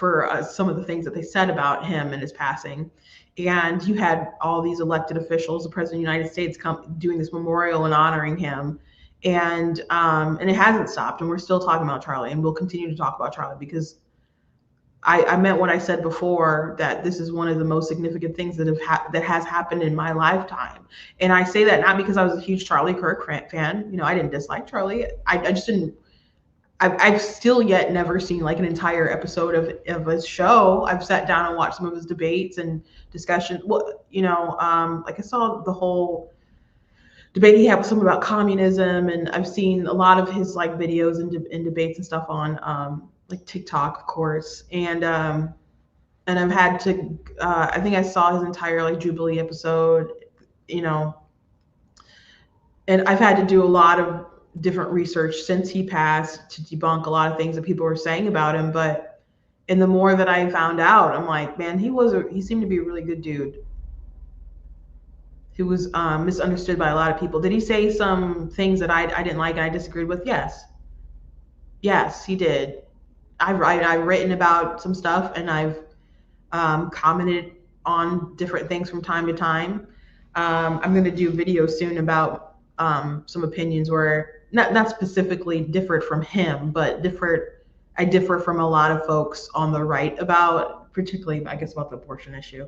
some of the things that they said about him and his passing. And you had all these elected officials, the president of the United States, doing this memorial and honoring him. And it hasn't stopped. And we're still talking about Charlie, and we'll continue to talk about Charlie, because I meant what I said before, that this is one of the most significant things that has happened in my lifetime. And I say that not because I was a huge Charlie Kirk fan. I didn't dislike Charlie. I just didn't. I've still yet never seen like an entire episode of his show. I've sat down and watched some of his debates and discussions. Well, like I saw the whole debate he had with someone about communism, and I've seen a lot of his like videos and debates and stuff on like TikTok, of course. And I've had to I think I saw his entire like Jubilee episode, and I've had to do a lot of different research since he passed to debunk a lot of things that people were saying about him. And the more that I found out, I'm like, man, he seemed to be a really good dude. He was misunderstood by a lot of people. Did he say some things that I didn't like and I disagreed with? Yes, he did. I've written about some stuff, and I've commented on different things from time to time. I'm going to do a video soon about some opinions where not specifically differed from him, but I differ from a lot of folks on the right about, particularly, I guess, about the abortion issue.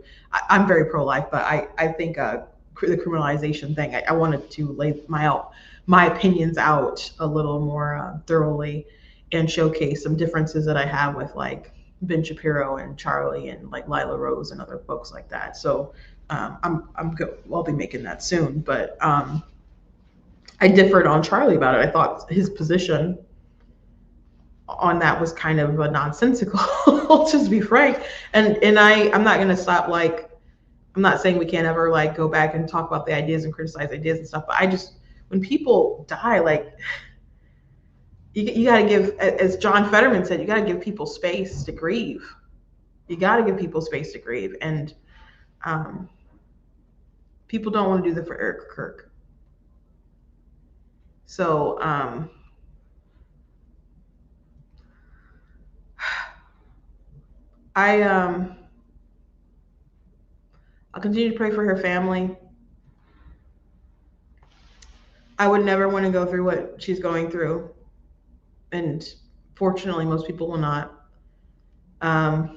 I'm very pro-life, but I think the criminalization thing, I wanted to lay my opinions out a little more thoroughly and showcase some differences that I have with like Ben Shapiro and Charlie and like Lila Rose and other folks like that. So I'll be making that soon. But I differed on Charlie about it. I thought his position on that was kind of a nonsensical, just to be frank. And I'm not gonna stop. Like, I'm not saying we can't ever like go back and talk about the ideas and criticize ideas and stuff. But when people die, like, you got to give, as John Fetterman said, you got to give people space to grieve. You got to give people space to grieve. And people don't want to do that for Erika Kirk. So I'll continue to pray for her family. I would never want to go through what she's going through. And fortunately, most people will not. But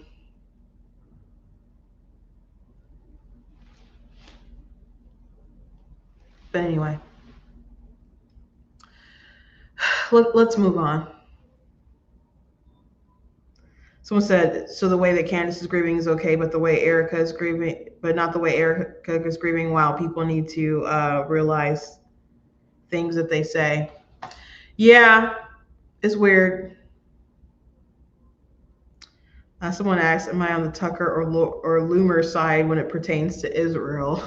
anyway, let's move on. Someone said, so the way that Candace is grieving is okay, but the way Erika is grieving, but not the way Erika is grieving. Wow, people need to realize things that they say. Yeah, it's weird. Someone asked, am I on the Tucker or Loomer side when it pertains to Israel?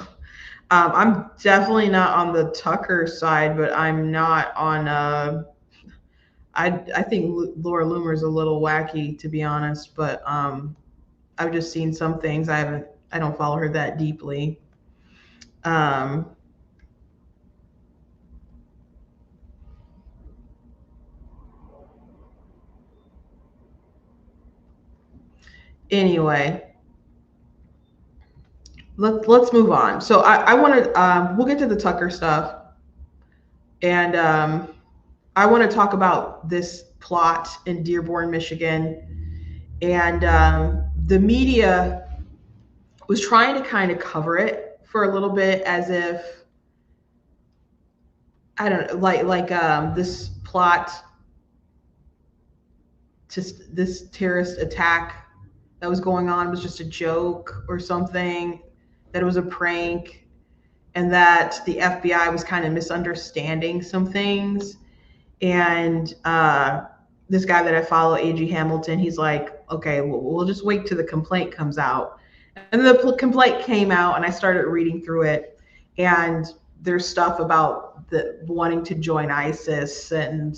I'm definitely not on the Tucker side, but I'm not on I think Laura Loomer is a little wacky, to be honest, but I've just seen some things. I don't follow her that deeply. Anyway, let's move on. So I want to we'll get to the Tucker stuff, and I want to talk about this plot in Dearborn, Michigan, and the media was trying to kind of cover it for a little bit as if, I don't know, like this plot, just this terrorist attack that was going on was just a joke or something, that it was a prank, and that the FBI was kind of misunderstanding some things. And this guy that I follow, A.G. Hamilton, he's like, okay, we'll just wait till the complaint comes out. And the complaint came out, and I started reading through it, and there's stuff about the wanting to join ISIS and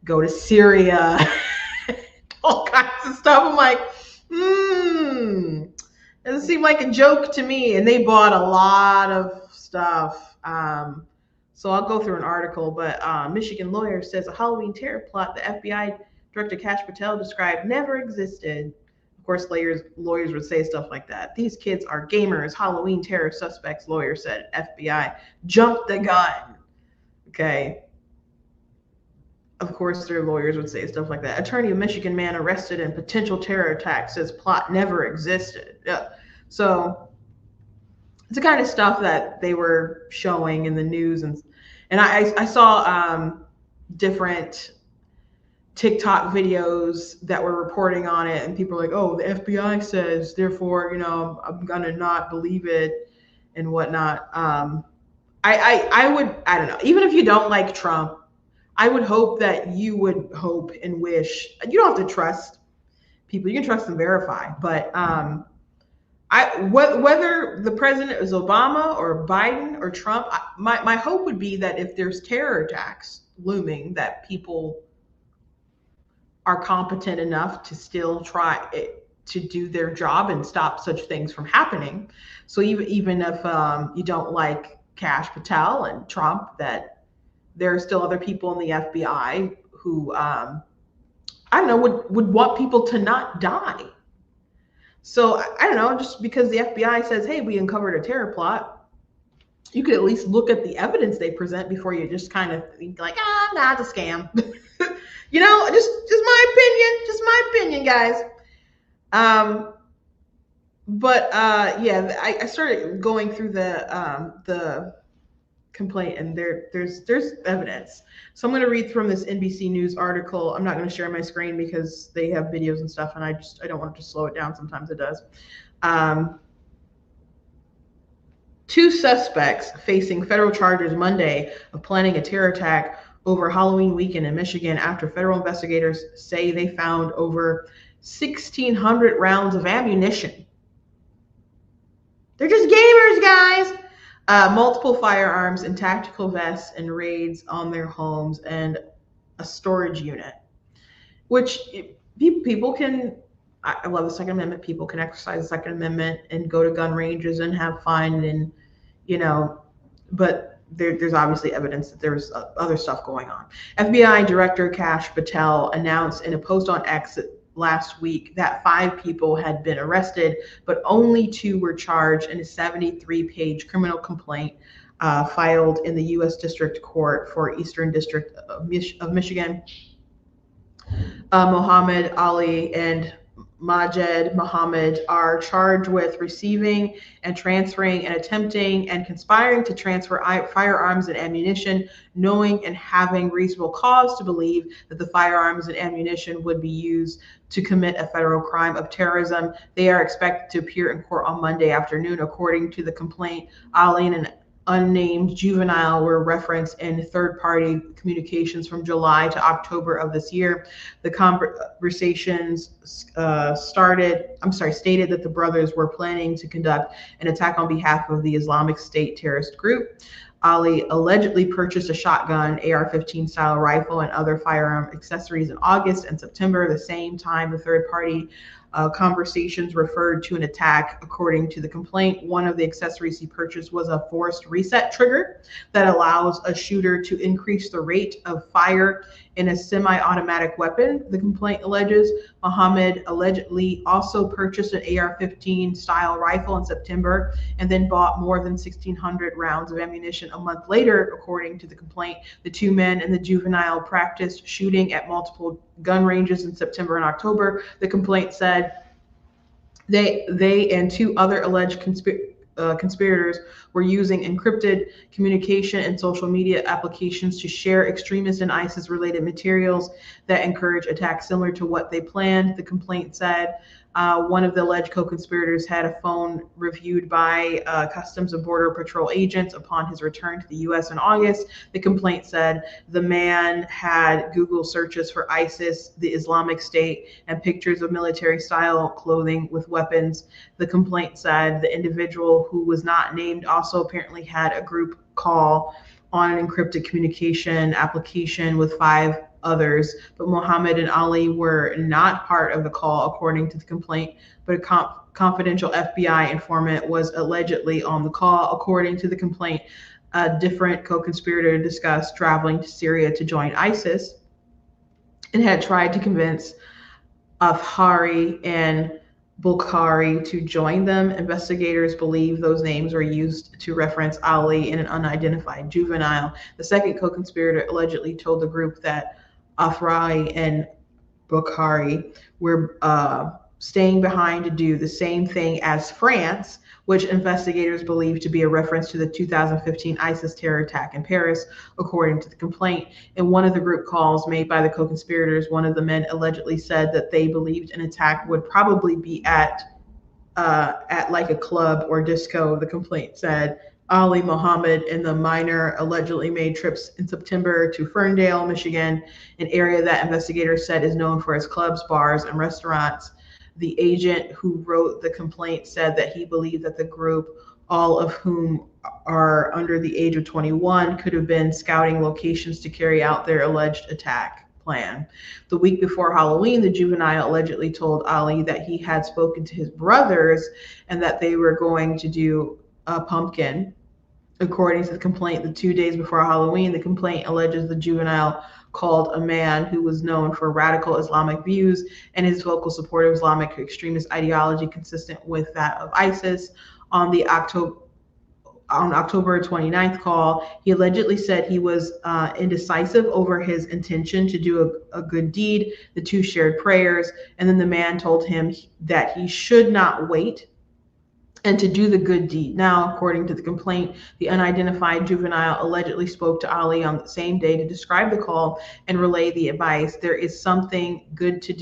go to Syria, all kinds of stuff. I'm like, doesn't seem like a joke to me. And they bought a lot of stuff. So I'll go through an article, but Michigan lawyer says a Halloween terror plot the FBI Director Kash Patel described never existed. Of course, lawyers would say stuff like that. These kids are gamers, Halloween terror suspects, lawyer said. FBI jumped the gun. Okay. Of course, their lawyers would say stuff like that. Attorney of Michigan man arrested in potential terror attack says plot never existed. Yeah. So it's the kind of stuff that they were showing in the news, and I saw different TikTok videos that were reporting on it, and people were like, oh, the FBI says, therefore, I'm gonna not believe it and whatnot. I don't know, even if you don't like Trump, I would hope that you would hope and wish. You don't have to trust people, you can trust and verify, but whether the president is Obama or Biden or Trump, my hope would be that if there's terror attacks looming, that people are competent enough to still try to do their job and stop such things from happening. So even if you don't like Kash Patel and Trump, that there are still other people in the FBI who I don't know, would want people to not die. So I don't know, just because the FBI says, hey, we uncovered a terror plot, you could at least look at the evidence they present before you just kind of think like, nah, it's a scam. You know, just my opinion, guys. But yeah, I started going through the complaint, and there's evidence. So I'm going to read from this NBC News article. I'm not going to share my screen because they have videos and stuff, and I don't want to slow it down. Sometimes it does. Two suspects facing federal charges Monday of planning a terror attack over Halloween weekend in Michigan after federal investigators say they found over 1,600 rounds of ammunition. They're just gamers, guys. Multiple firearms and tactical vests and raids on their homes and a storage unit, which people can. I love the Second Amendment. People can exercise the Second Amendment and go to gun ranges and have fun, and but there's obviously evidence that there's other stuff going on. FBI Director Kash Patel announced in a post on X last week that 5 people had been arrested, but only 2 were charged in a 73-page criminal complaint filed in the U.S. District Court for Eastern District of Michigan. Muhammad Ali and Majed Muhammad are charged with receiving and transferring and attempting and conspiring to transfer firearms and ammunition, knowing and having reasonable cause to believe that the firearms and ammunition would be used to commit a federal crime of terrorism. They are expected to appear in court on Monday afternoon. According to the complaint, Ali and an unnamed juvenile were referenced in third-party communications from July to October of this year. The conversations stated that the brothers were planning to conduct an attack on behalf of the Islamic State terrorist group. Ali allegedly purchased a shotgun, AR-15 style rifle, and other firearm accessories in August and September, the same time the third-party conversations referred to an attack. According to the complaint, one of the accessories he purchased was a forced reset trigger that allows a shooter to increase the rate of fire in a semi-automatic weapon. The complaint alleges Muhammad allegedly also purchased an AR-15 style rifle in September and then bought more than 1,600 rounds of ammunition a month later. According to the complaint, the 2 men and the juvenile practiced shooting at multiple gun ranges in September and October. The complaint said they and 2 other alleged conspirators were using encrypted communication and social media applications to share extremist and ISIS-related materials that encourage attacks similar to what they planned. The complaint said one of the alleged co-conspirators had a phone reviewed by Customs and Border Patrol agents upon his return to the U.S. in August. The complaint said the man had Google searches for ISIS, the Islamic State, and pictures of military-style clothing with weapons. The complaint said the individual, who was not named, also apparently had a group call on an encrypted communication application with 5 others, but Muhammad and Ali were not part of the call, according to the complaint. But a confidential FBI informant was allegedly on the call. According to the complaint, a different co-conspirator discussed traveling to Syria to join ISIS and had tried to convince Afhari and Bukhari to join them. Investigators believe those names were used to reference Ali and an unidentified juvenile. The second co-conspirator allegedly told the group that Afhari and Bukhari were staying behind to do the same thing as France, which investigators believe to be a reference to the 2015 ISIS terror attack in Paris, according to the complaint. In one of the group calls made by the co-conspirators, one of the men allegedly said that they believed an attack would probably be at like a club or disco. The complaint said Ali, Muhammad, and the minor allegedly made trips in September to Ferndale, Michigan, an area that investigators said is known for its clubs, bars, and restaurants. The agent who wrote the complaint said that he believed that the group, all of whom are under the age of 21, could have been scouting locations to carry out their alleged attack plan. The week before Halloween, the juvenile allegedly told Ali that he had spoken to his brothers and that they were going to do a pumpkin According to the complaint, the 2 days before Halloween, the complaint alleges the juvenile called a man who was known for radical Islamic views and his vocal support of Islamic extremist ideology consistent with that of ISIS. On the October 29th call, he allegedly said he was indecisive over his intention to do a good deed. The two shared prayers, and then the man told him that he should not wait and to do the good deed. Now, according to the complaint, the unidentified juvenile allegedly spoke to Ali on the same day to describe the call and relay the advice. There is something good to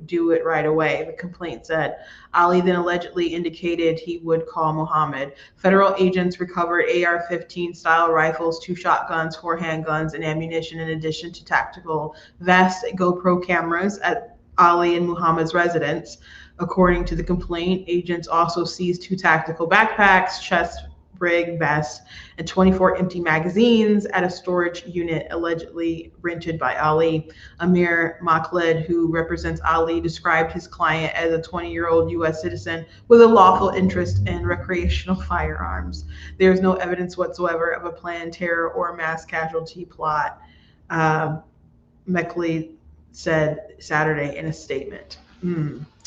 do it right away, the complaint said. Ali then allegedly indicated he would call Muhammad. Federal agents recovered AR-15 style rifles, 2 shotguns, 4 handguns, and ammunition, in addition to tactical vests, GoPro cameras at Ali and Muhammad's residence. According to the complaint, agents also seized 2 tactical backpacks, chest rig vests, and 24 empty magazines at a storage unit allegedly rented by Ali. Amir Makhled, who represents Ali, described his client as a 20-year-old U.S. citizen with a lawful interest in recreational firearms. There is no evidence whatsoever of a planned terror or mass casualty plot, Makhled said Saturday in a statement.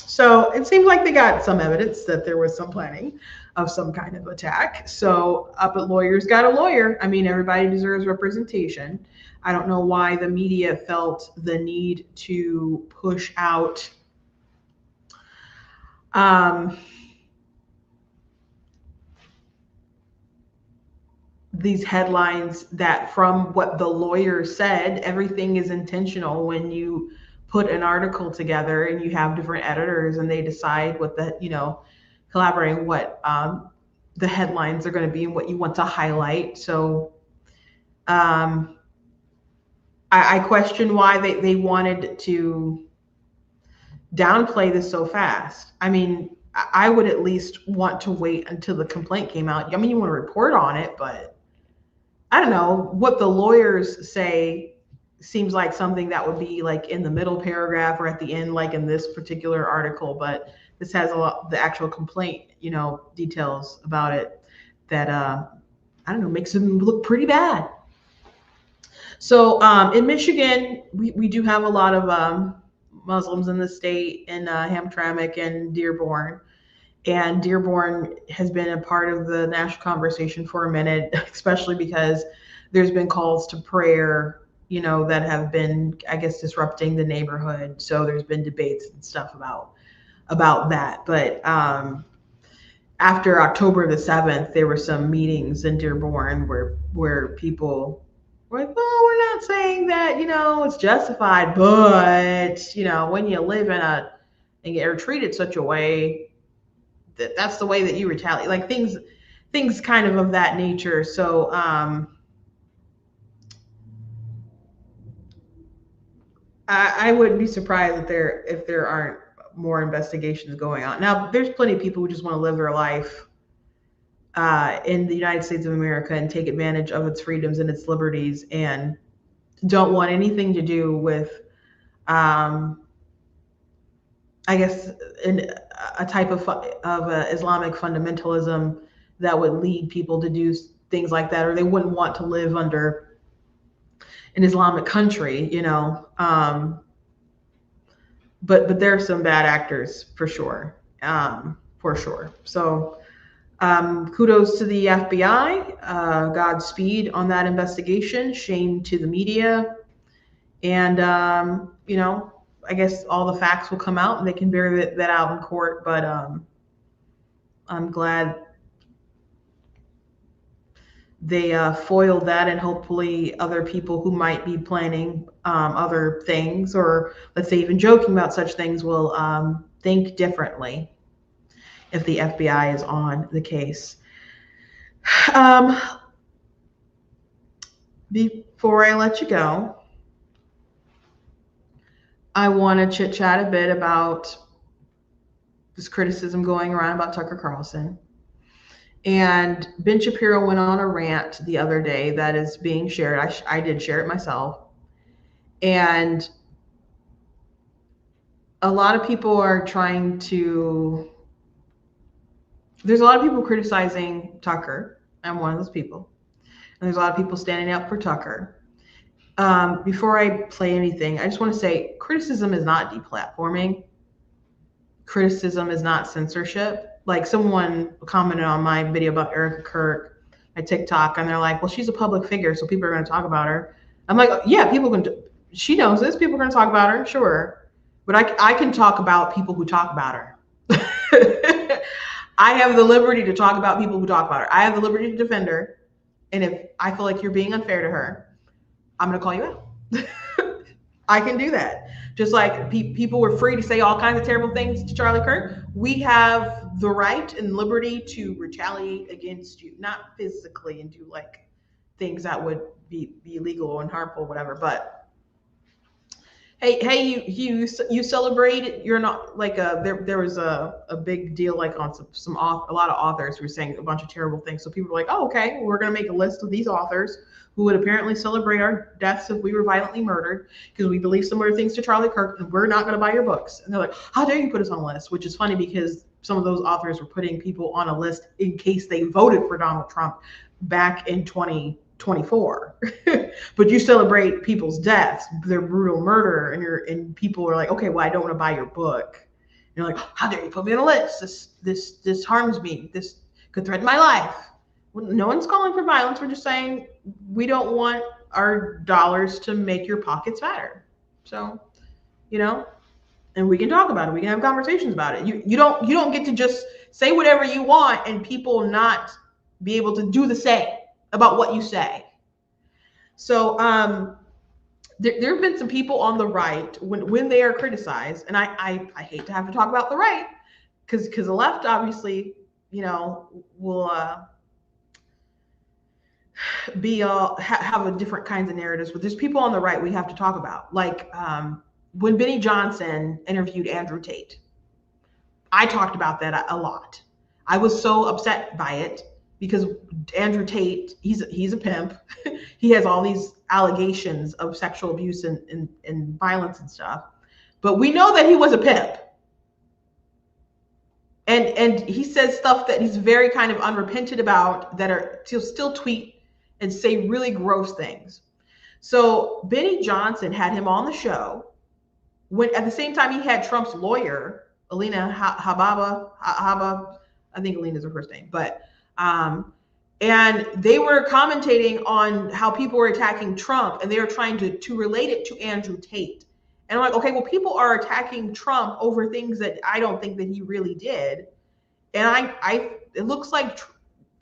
So it seems like they got some evidence that there was some planning of some kind of attack. So but lawyers got a lawyer. I mean, everybody deserves representation. I don't know why the media felt the need to push out these headlines that, from what the lawyer said, everything is intentional when you put an article together and you have different editors and they decide what the, collaborating what the headlines are going to be and what you want to highlight. So I question why they wanted to downplay this so fast. I mean, I would at least want to wait until the complaint came out. I mean, you want to report on it, but I don't know what the lawyers say. Seems like something that would be like in the middle paragraph or at the end, like in this particular article, but this has a lot, the actual complaint, details about it that, I don't know, makes them look pretty bad. So in Michigan, we do have a lot of Muslims in the state, in Hamtramck and Dearborn. And Dearborn has been a part of the national conversation for a minute, especially because there's been calls to prayer that have been, I guess, disrupting the neighborhood. So there's been debates and stuff about that. But after October the 7th, there were some meetings in Dearborn where people were like, well, we're not saying that, it's justified, but, when you live and get treated such a way, that's the way that you retaliate, like things kind of that nature. So, I wouldn't be surprised if there aren't more investigations going on. Now, there's plenty of people who just want to live their life in the United States of America and take advantage of its freedoms and its liberties and don't want anything to do with, I guess, a type of Islamic fundamentalism that would lead people to do things like that, or they wouldn't want to live under an Islamic country, but there are some bad actors for sure. So kudos to the FBI, Godspeed on that investigation, shame to the media. And, I guess all the facts will come out and they can bear that out in court. But I'm glad they foiled that, and hopefully other people who might be planning other things, or let's say even joking about such things, will think differently if the FBI is on the case. Before I let you go, I want to chit chat a bit about this criticism going around about Tucker Carlson. And Ben Shapiro went on a rant the other day that is being shared. I did share it myself. And a lot of people are there's a lot of people criticizing Tucker. I'm one of those people. there's a lot of people standing up for Tucker. Before I play anything, I just want to say criticism is not deplatforming. Criticism is not censorship. Like someone commented on my video about Erika Kirk, my TikTok, and they're like, well, she's a public figure, so people are going to talk about her. I'm like, yeah, people can, she knows this, people are going to talk about her, sure. But I can talk about people who talk about her. I have the liberty to talk about people who talk about her. I have the liberty to defend her. And if I feel like you're being unfair to her, I'm going to call you out. I can do that. Just like people were free to say all kinds of terrible things to Charlie Kirk, we have the right and liberty to retaliate against you, not physically and do like things that would be illegal and harmful, whatever. But hey, you celebrate. You're not like there was a big deal like on a lot of authors who were saying a bunch of terrible things. So people were like, oh, okay, well, we're gonna make a list of these authors who would apparently celebrate our deaths if we were violently murdered because we believe similar things to Charlie Kirk, and we're not going to buy your books. And they're like, how dare you put us on a list? Which is funny because some of those authors were putting people on a list in case they voted for Donald Trump back in 2024. But you celebrate people's deaths, their brutal murder, and people are like, okay, well, I don't want to buy your book. And you're like, how dare you put me on a list? This harms me. This could threaten my life. No one's calling for violence. We're just saying we don't want our dollars to make your pockets fatter. So, and we can talk about it. We can have conversations about it. You don't get to just say whatever you want and people not be able to do the same about what you say. So there have been some people on the right when they are criticized, and I hate to have to talk about the right because the left obviously will have a different kinds of narratives, but there's people on the right we have to talk about. Like when Benny Johnson interviewed Andrew Tate, I talked about that a lot. I was so upset by it because Andrew Tate, he's a pimp. He has all these allegations of sexual abuse and violence and stuff, but we know that he was a pimp. And he says stuff that he's very kind of unrepentant about that are still tweet and say really gross things. So Benny Johnson had him on the show when at the same time he had Trump's lawyer, Alina Hababa, I think Alina's her first name, but and they were commentating on how people were attacking Trump and they were trying to relate it to Andrew Tate. And I'm like, okay, well, people are attacking Trump over things that I don't think that he really did. And it looks like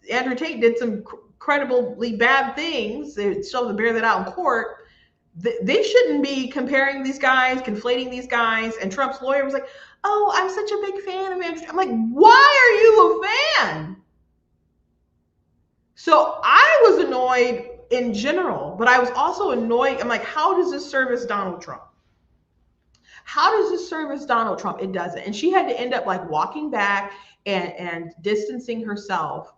Andrew Tate did some incredibly bad things. They still have to bear that out in court. They shouldn't be comparing these guys, conflating these guys. And Trump's lawyer was like, oh, I'm such a big fan of Andrew. I'm like, why are you a fan? So I was annoyed in general, but I was also annoyed. I'm like, how does this service Donald Trump? How does this service Donald Trump? It doesn't. And she had to end up like walking back and distancing herself.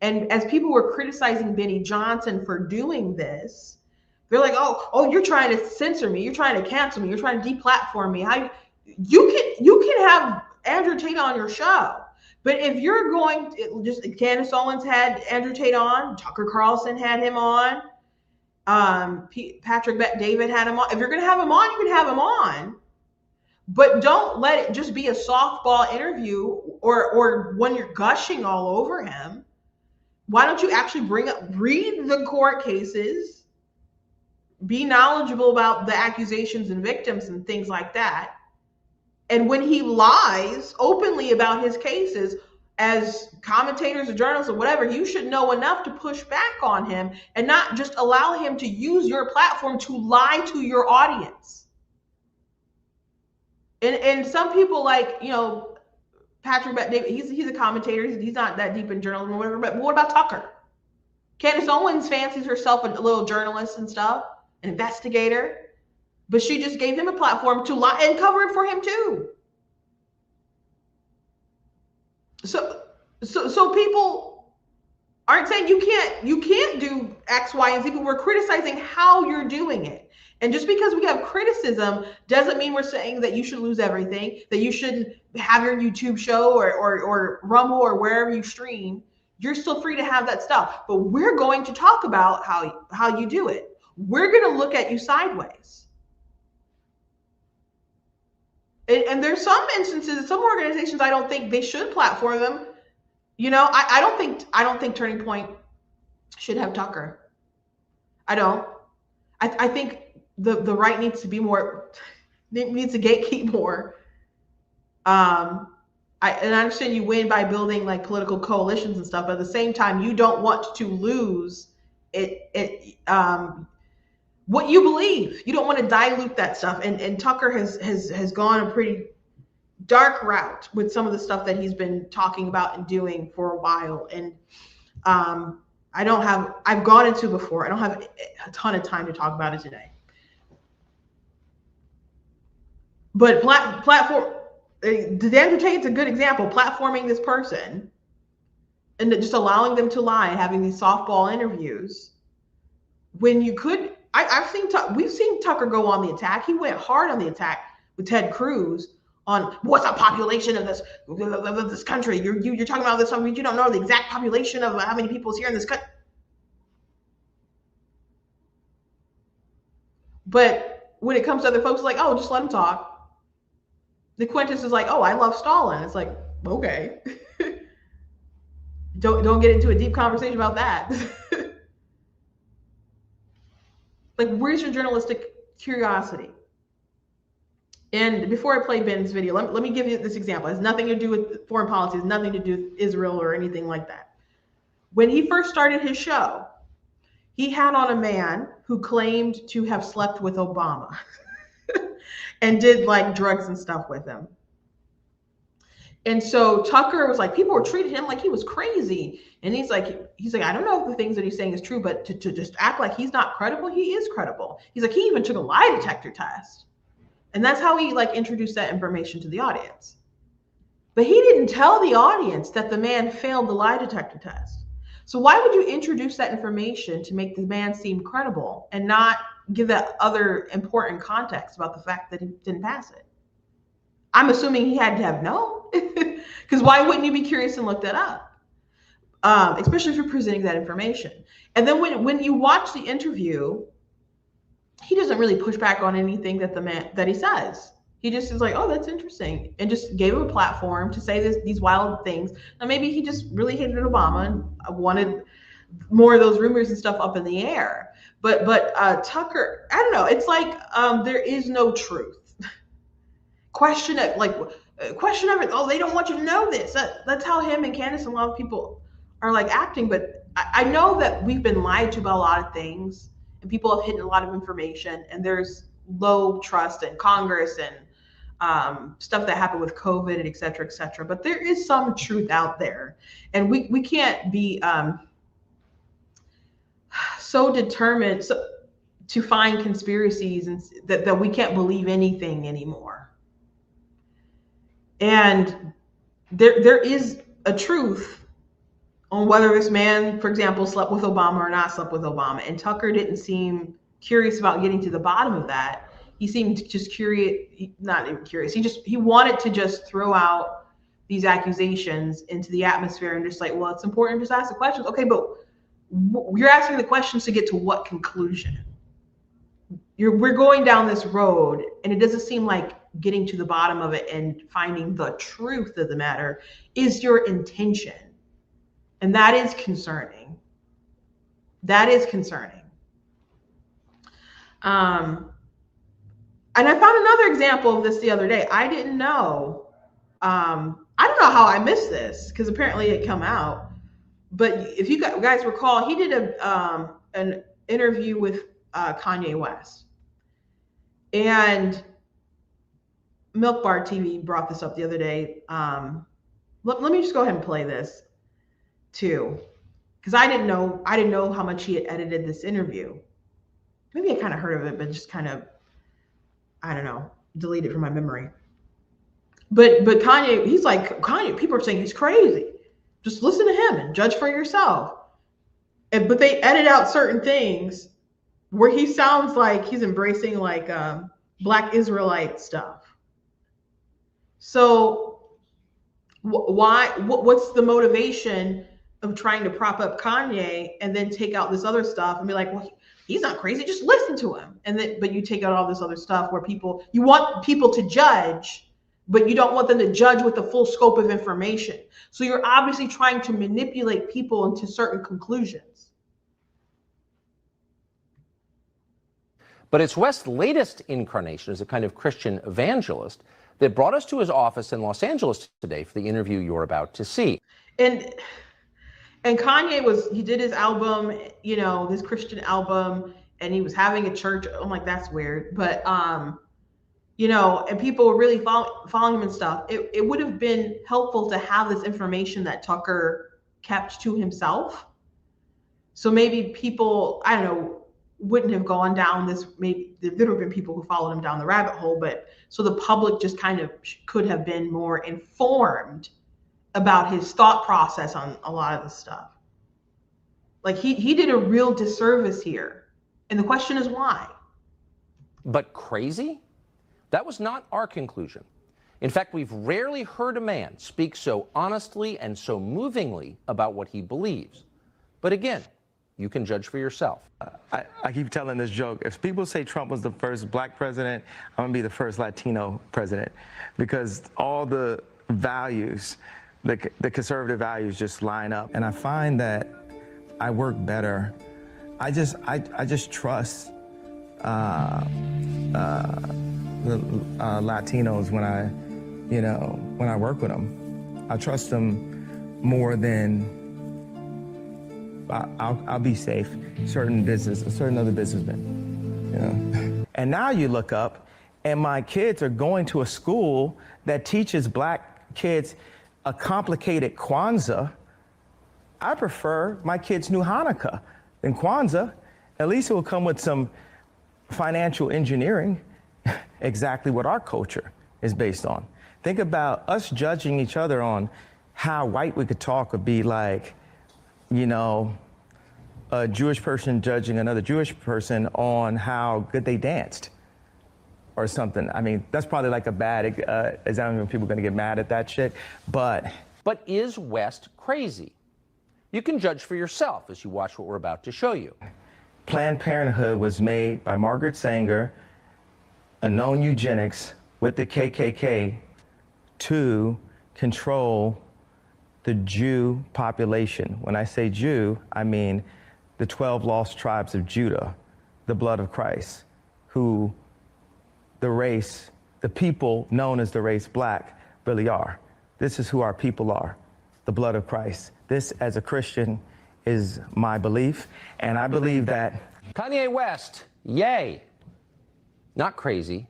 And as people were criticizing Benny Johnson for doing this, they're like, oh, you're trying to censor me. You're trying to cancel me. You're trying to deplatform me. How you can have Andrew Tate on your show. But if you're Candace Owens had Andrew Tate on, Tucker Carlson had him on, Patrick Bet-David had him on. If you're going to have him on, you can have him on. But don't let it just be a softball interview or when you're gushing all over him. Why don't you actually read the court cases, be knowledgeable about the accusations and victims and things like that. And when he lies openly about his cases, as commentators or journalists or whatever, you should know enough to push back on him and not just allow him to use your platform to lie to your audience. And some people like, Patrick Bet-David, he's a commentator. He's not that deep in journalism or whatever. But what about Tucker? Candace Owens fancies herself a little journalist and stuff, an investigator. But she just gave him a platform to lie and cover it for him too. So people aren't saying you can't do X, Y, and Z, but we're criticizing how you're doing it. And just because we have criticism doesn't mean we're saying that you should lose everything, that you shouldn't have your YouTube show or Rumble or wherever you stream. You're still free to have that stuff, but we're going to talk about how you do it. We're going to look at you sideways. And there's some instances, some organizations, I don't think they should platform them. You know, I don't think Turning Point should have Tucker. I don't. I think the right needs to be more, needs to gatekeep more. I understand you win by building like political coalitions and stuff, but at the same time, you don't want to lose what you believe. You don't want to dilute that stuff. And Tucker has gone a pretty dark route with some of the stuff that he's been talking about and doing for a while. And I've gone into before. I don't have a ton of time to talk about it today. But platform, DeAndre Tate's a good example. Platforming this person and just allowing them to lie, having these softball interviews when you could. We've seen Tucker go on the attack. He went hard on the attack with Ted Cruz on what's the population of this country. You're talking about this something you don't know the exact population of how many people is here in this country. But when it comes to other folks, like, oh, just let them talk. The Quintus is like, oh, I love Stalin. It's like, okay. Don't get into a deep conversation about that. Like, where's your journalistic curiosity? And before I play Ben's video, let me give you this example. It has nothing to do with foreign policy. It has nothing to do with Israel or anything like that. When he first started his show, he had on a man who claimed to have slept with Obama and did like drugs and stuff with him. And so Tucker was like, people were treating him like he was crazy. And he's like, I don't know if the things that he's saying is true, but to just act like he's not credible, he is credible. He's like, he even took a lie detector test. And that's how he like introduced that information to the audience. But he didn't tell the audience that the man failed the lie detector test. So why would you introduce that information to make the man seem credible and not give that other important context about the fact that he didn't pass it? I'm assuming he had to have known, because why wouldn't you be curious and look that up? Especially if you're presenting that information. And then when you watch the interview, he doesn't really push back on anything that he says. He just is like, oh, that's interesting, and just gave him a platform to say these wild things. Now maybe he just really hated Obama and wanted more of those rumors and stuff up in the air. But Tucker, I don't know. It's like there is no truth. Question everything. Oh, they don't want you to know this. That's how him and Candace and a lot of people are like acting. But I know that we've been lied to about a lot of things, and people have hidden a lot of information, and there's low trust in Congress and stuff that happened with COVID and et cetera, et cetera. But there is some truth out there, and we can't be so determined to find conspiracies and that we can't believe anything anymore. And there is a truth on whether this man, for example, slept with Obama or not slept with Obama. And Tucker didn't seem curious about getting to the bottom of that. He seemed just curious, not even curious. He wanted to just throw out these accusations into the atmosphere and just like, well, it's important to just ask the questions. Okay, but you're asking the questions to get to what conclusion? We're going down this road, and it doesn't seem like getting to the bottom of it and finding the truth of the matter is your intention. And that is concerning. That is concerning. And I found another example of this the other day. I didn't know. I don't know how I missed this, because apparently it come out. But if you guys recall, he did an interview with Kanye West. And Milk Bar TV brought this up the other day. Let me just go ahead and play this too, because I didn't know how much he had edited this interview. Maybe I kind of heard of it, but just kind of, I don't know, delete it from my memory. But Kanye, he's like, Kanye, people are saying he's crazy. Just listen to him and judge for yourself. But they edit out certain things where he sounds like he's embracing like Black Israelite stuff. So what's the motivation of trying to prop up Kanye and then take out this other stuff and be like, well, he's not crazy, just listen to him. And then, but you take out all this other stuff where you want people to judge, but you don't want them to judge with the full scope of information. So you're obviously trying to manipulate people into certain conclusions. But it's West's latest incarnation as a kind of Christian evangelist that brought us to his office in Los Angeles today for the interview you're about to see. And Kanye he did his album, you know, this Christian album, and he was having a church. I'm like, that's weird. But, you know, and people were really following him and stuff. It would have been helpful to have this information that Tucker kept to himself. So maybe people, I don't know, wouldn't have gone down this, maybe there would have been people who followed him down the rabbit hole, but so the public just kind of could have been more informed about his thought process on a lot of this stuff. Like he did a real disservice here. And the question is why? But crazy? That was not our conclusion. In fact, we've rarely heard a man speak so honestly and so movingly about what he believes. But again, you can judge for yourself. I keep telling this joke. If people say Trump was the first black president, I'm gonna be the first Latino president, because all the values, the conservative values just line up. And I find that I work better. I just trust the Latinos when I work with them. I trust them more than I'll be safe. Certain other businessmen, you know. And now you look up, and my kids are going to a school that teaches black kids a complicated Kwanzaa. I prefer my kids knew Hanukkah than Kwanzaa. At least it will come with some financial engineering, exactly what our culture is based on. Think about us judging each other on how white we could talk would be like, you know, a Jewish person judging another Jewish person on how good they danced or something. I mean, that's probably like a bad example. People are gonna get mad at that shit, but is West crazy? You can judge for yourself as you watch what we're about to show you. Planned Parenthood was made by Margaret Sanger, a known eugenics with the KKK, to control the Jew population. When I say Jew, I mean the 12 lost tribes of Judah, the blood of Christ, who the people known as the race black really are. This is who our people are, the blood of Christ. This, as a Christian, is my belief, and I believe that Kanye West, yay. Not crazy,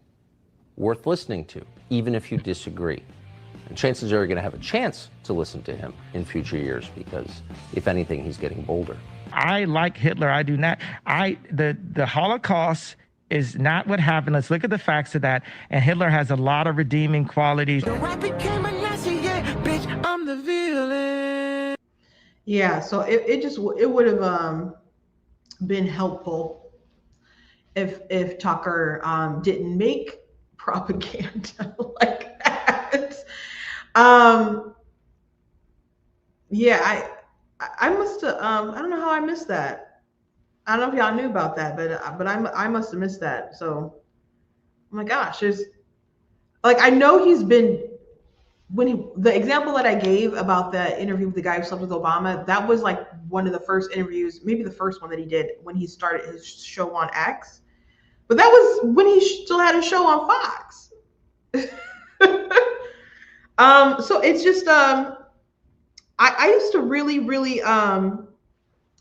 worth listening to, even if you disagree. And chances are you're going to have a chance to listen to him in future years because, if anything, he's getting bolder. I like Hitler. I do not. The Holocaust is not what happened. Let's look at the facts of that. And Hitler has a lot of redeeming qualities. Yeah, so it would have been helpful if Tucker didn't make propaganda like that. Yeah, I must have I don't know how I missed that. I don't know if y'all knew about that, but I must have missed that. So, oh my gosh, there's like, I know he's been, the example that I gave about the interview with the guy who slept with Obama, that was like one of the first interviews, maybe the first one that he did when he started his show on X. But that was when he still had a show on Fox. So it's just I used to really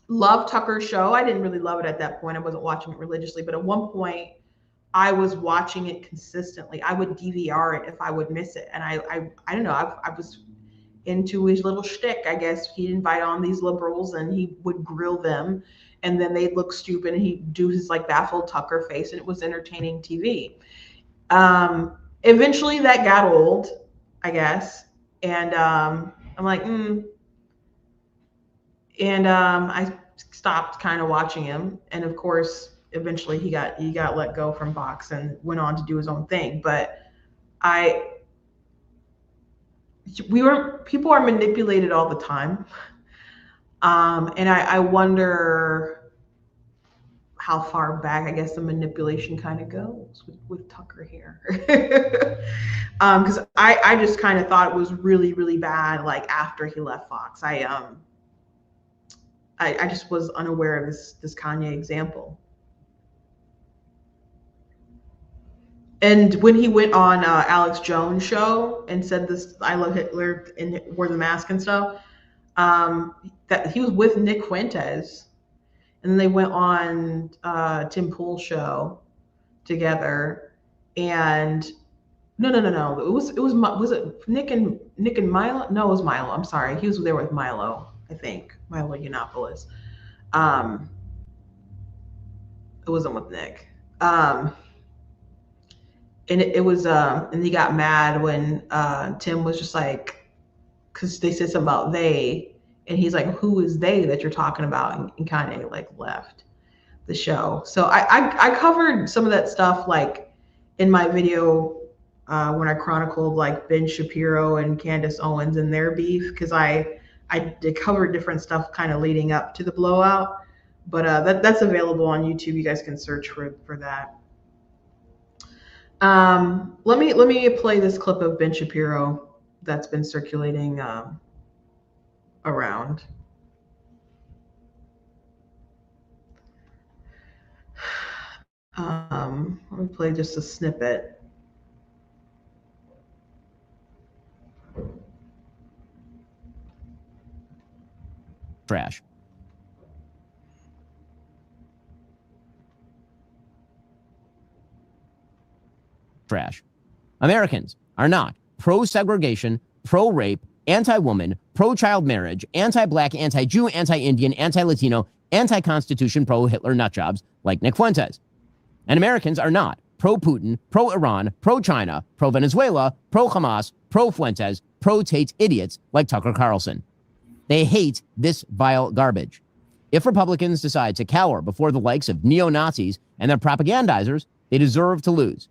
love Tucker's show. I didn't really love it at that point. I wasn't watching it religiously, but at one point I was watching it consistently. I would DVR it if I would miss it. And I don't know, I was into his little shtick, I guess. He'd invite on these liberals and he would grill them, and then they'd look stupid and he'd do his like baffled Tucker face, and it was entertaining TV. Eventually that got old, I guess. And I'm like, And I stopped kind of watching him. And of course, eventually he got let go from Fox and went on to do his own thing. But people are manipulated all the time. And I wonder how far back, I guess, the manipulation kind of goes with Tucker here. Because I just kind of thought it was really, really bad, like after he left Fox. I just was unaware of this Kanye example. And when he went on Alex Jones' show and said this, "I love Hitler," and wore the mask and stuff, that he was with Nick Fuentes, and then they went on Tim Pool's show together. And no, was it Nick and Milo? No, it was Milo. I'm sorry, he was there with Milo. I think Milo Yiannopoulos. It wasn't with Nick. And it was and he got mad when Tim was just like, because they said something about they, and he's like, who is they that you're talking about? And kind of like left the show. So I covered some of that stuff like in my video when I chronicled like Ben Shapiro and Candace Owens and their beef, because I did cover different stuff kind of leading up to the blowout. But that's available on YouTube. You guys can search for that. Let me play this clip of Ben Shapiro that's been circulating around. Let me play just a snippet. Trash. Trash. Americans are not pro-segregation, pro-rape, anti-woman, pro-child marriage, anti-black, anti-Jew, anti-Indian, anti-Latino, anti-Constitution, pro-Hitler nutjobs like Nick Fuentes. And Americans are not pro-Putin, pro-Iran, pro-China, pro-Venezuela, pro-Hamas, pro-Fuentes, pro-Tate idiots like Tucker Carlson. They hate this vile garbage. If Republicans decide to cower before the likes of neo-Nazis and their propagandizers, they deserve to lose.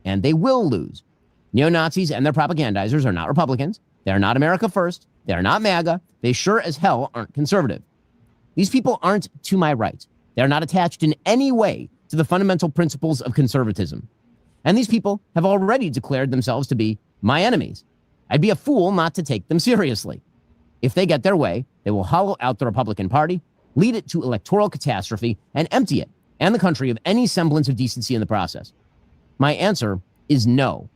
And they will lose. Neo-Nazis and their propagandizers are not Republicans. They are not America First. They are not MAGA. They sure as hell aren't conservative. These people aren't to my right. They are not attached in any way to the fundamental principles of conservatism. And these people have already declared themselves to be my enemies. I'd be a fool not to take them seriously. If they get their way, they will hollow out the Republican Party, lead it to electoral catastrophe, and empty it and the country of any semblance of decency in the process. My answer is no.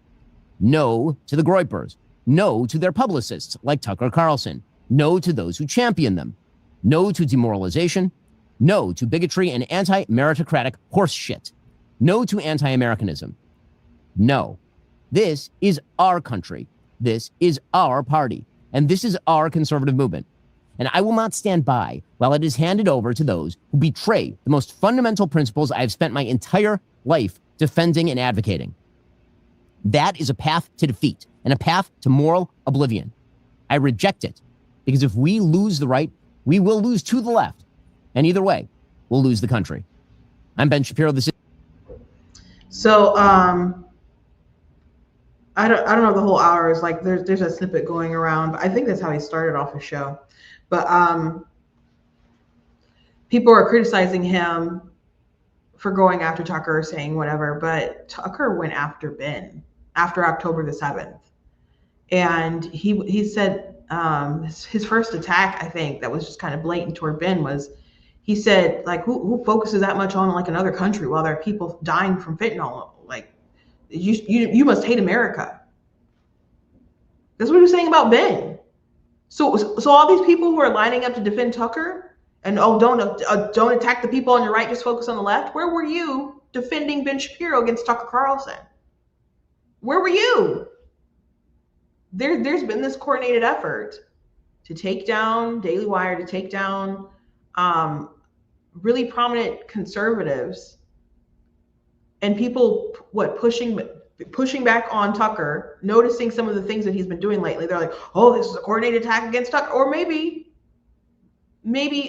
No to the Groypers. No to their publicists like Tucker Carlson. No to those who champion them. No to demoralization. No to bigotry and anti-meritocratic horseshit. No to anti-Americanism. No. This is our country. This is our party. And this is our conservative movement. And I will not stand by while it is handed over to those who betray the most fundamental principles I have spent my entire life defending and advocating. That is a path to defeat and a path to moral oblivion. I reject it because if we lose the right, we will lose to the left. And either way, we'll lose the country. I'm Ben Shapiro. This is. So I don't know, the whole hour is like there's a snippet going around, but I think that's how he started off his show. But people are criticizing him for going after Tucker, saying whatever, but Tucker went after Ben after October the 7th. And he said his first attack, I think, that was just kind of blatant toward Ben was, he said, like, who focuses that much on like another country while there are people dying from fentanyl? Like, you must hate America. That's what he was saying about Ben. So all these people who are lining up to defend Tucker and don't attack the people on your right, just focus on the left. Where were you defending Ben Shapiro against Tucker Carlson? Where were you? There's been this coordinated effort to take down Daily Wire, to take down really prominent conservatives, and people pushing back on Tucker, noticing some of the things that he's been doing lately. They're like, oh, this is a coordinated attack against Tucker. Or maybe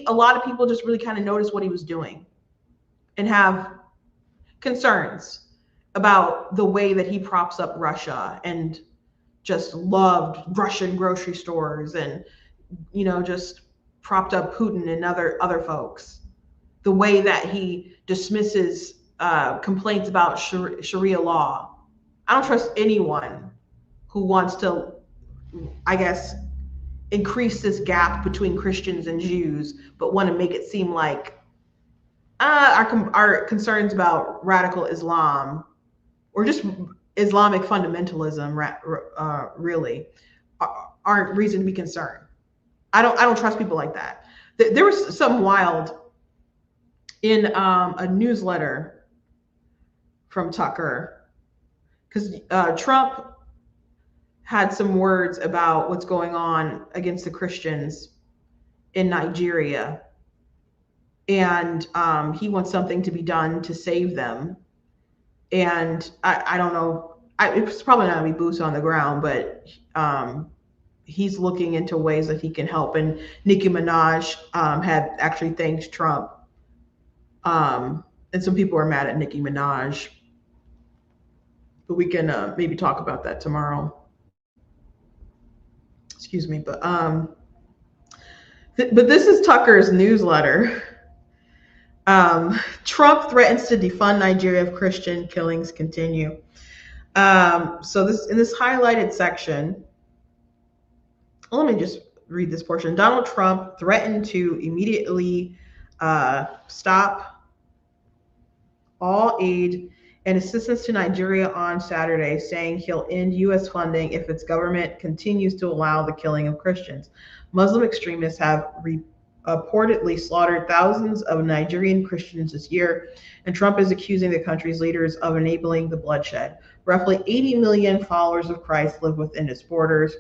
a lot of people just really kind of notice what he was doing and have concerns about the way that he props up Russia and just loved Russian grocery stores and, just propped up Putin and other folks. The way that he dismisses complaints about Sharia law. I don't trust anyone who wants to, I guess, increase this gap between Christians and Jews, but want to make it seem like our concerns about radical Islam or just Islamic fundamentalism really aren't reason to be concerned. I don't trust people like that. There was something wild in a newsletter from Tucker, because Trump had some words about what's going on against the Christians in Nigeria. And he wants something to be done to save them. And I don't know, it's probably not gonna be boots on the ground, but he's looking into ways that he can help. And Nicki Minaj had actually thanked Trump. And some people are mad at Nicki Minaj, but we can maybe talk about that tomorrow. Excuse me, but this is Tucker's newsletter. Trump threatens to defund Nigeria if Christian killings continue. So this in this highlighted section, let me just read this portion. Donald Trump threatened to immediately stop all aid and assistance to Nigeria on Saturday, saying he'll end U.S. funding if its government continues to allow the killing of Christians. Muslim extremists have reportedly slaughtered thousands of Nigerian Christians this year, and Trump is accusing the country's leaders of enabling the bloodshed. Roughly 80 million followers of Christ live within its borders.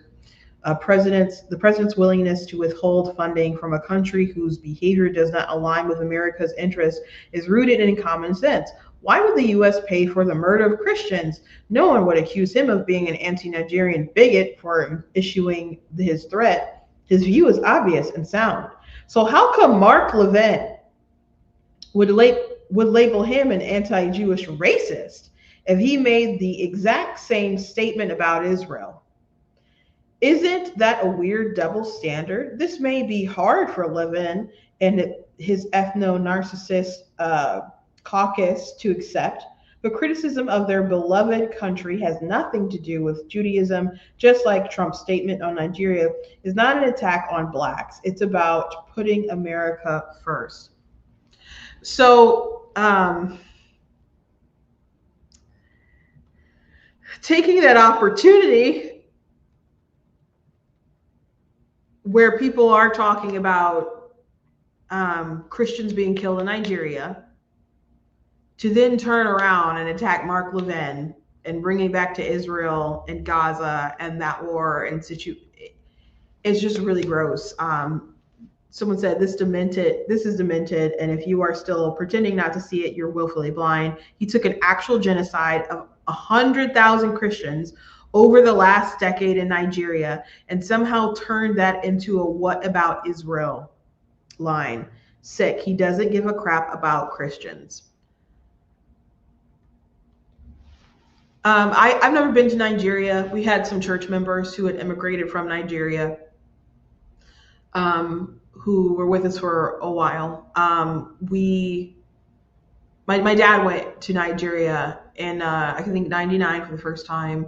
The president's willingness to withhold funding from a country whose behavior does not align with America's interests is rooted in common sense. Why would the U.S. pay for the murder of Christians? No one would accuse him of being an anti-Nigerian bigot for issuing his threat. His view is obvious and sound. So how come Mark Levin would label him an anti-Jewish racist if he made the exact same statement about Israel? Isn't that a weird double standard? This may be hard for Levin and his ethno-narcissist caucus to accept, but criticism of their beloved country has nothing to do with Judaism, just like Trump's statement on Nigeria is not an attack on blacks. It's about putting America first. So taking that opportunity where people are talking about Christians being killed in Nigeria, to then turn around and attack Mark Levin and bring it back to Israel and Gaza and that war and it's just really gross. Someone said this is demented, and if you are still pretending not to see it, you're willfully blind. He took an actual genocide of 100,000 Christians over the last decade in Nigeria and somehow turned that into a "what about Israel" line. Sick. He doesn't give a crap about Christians. I've never been to Nigeria. We had some church members who had immigrated from Nigeria, who were with us for a while. My dad went to Nigeria in I think 99 for the first time,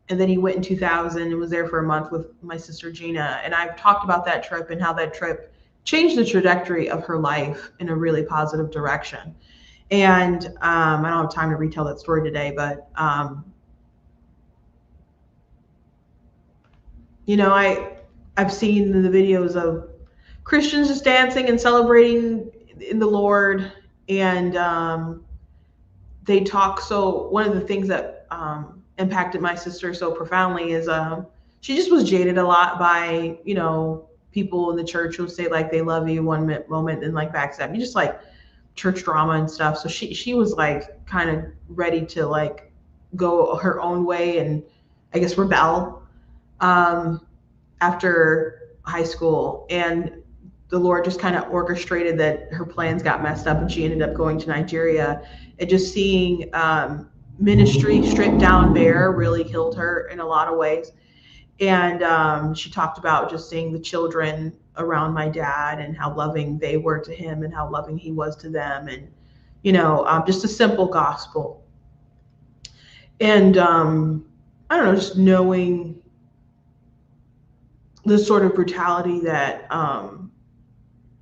and then he went in 2000 and was there for a month with my sister Gina. And I've talked about that trip and how that trip changed the trajectory of her life in a really positive direction. And I don't have time to retell that story today, but you know, I've seen the videos of Christians just dancing and celebrating in the Lord, and they talk. So one of the things that impacted my sister so profoundly is she just was jaded a lot by, you know, people in the church who say like they love you one moment and like backstab you, just like church drama and stuff. So she was like kind of ready to like go her own way and I guess rebel after high school, and the Lord just kind of orchestrated that her plans got messed up and she ended up going to Nigeria, and just seeing ministry stripped down bare really killed her in a lot of ways. And she talked about just seeing the children around my dad and how loving they were to him and how loving he was to them, and just a simple gospel. And I don't know, just knowing the sort of brutality that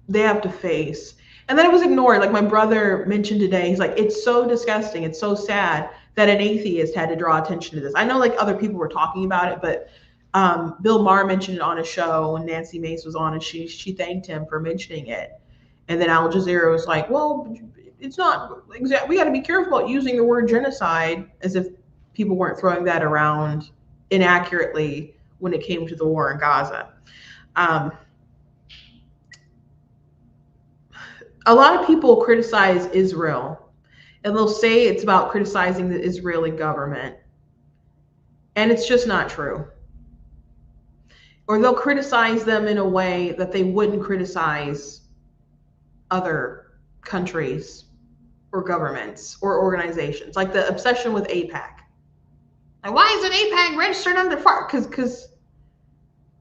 they have to face. And then it was ignored. Like my brother mentioned today, he's like, it's so disgusting, it's so sad that an atheist had to draw attention to this. I know like other people were talking about it, but Bill Maher mentioned it on a show when Nancy Mace was on, and she thanked him for mentioning it. And then Al Jazeera was like, well, it's not exact. We got to be careful about using the word genocide, as if people weren't throwing that around inaccurately when it came to the war in Gaza. A lot of people criticize Israel, and they'll say it's about criticizing the Israeli government, and it's just not true. Or they'll criticize them in a way that they wouldn't criticize other countries or governments or organizations, like the obsession with AIPAC. Like, why isn't AIPAC registered under FARC? Because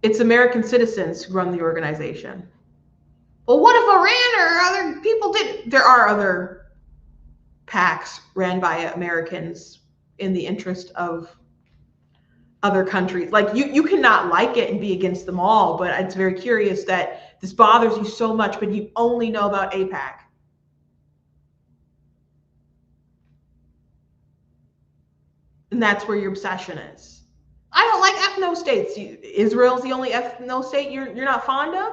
it's American citizens who run the organization. Well, what if Iran or other people did? There are other PACs ran by Americans in the interest of other countries. Like you cannot like it and be against them all, but it's very curious that this bothers you so much, but you only know about AIPAC. And that's where your obsession is. I don't like ethno states. Israel's the only ethno state you're not fond of?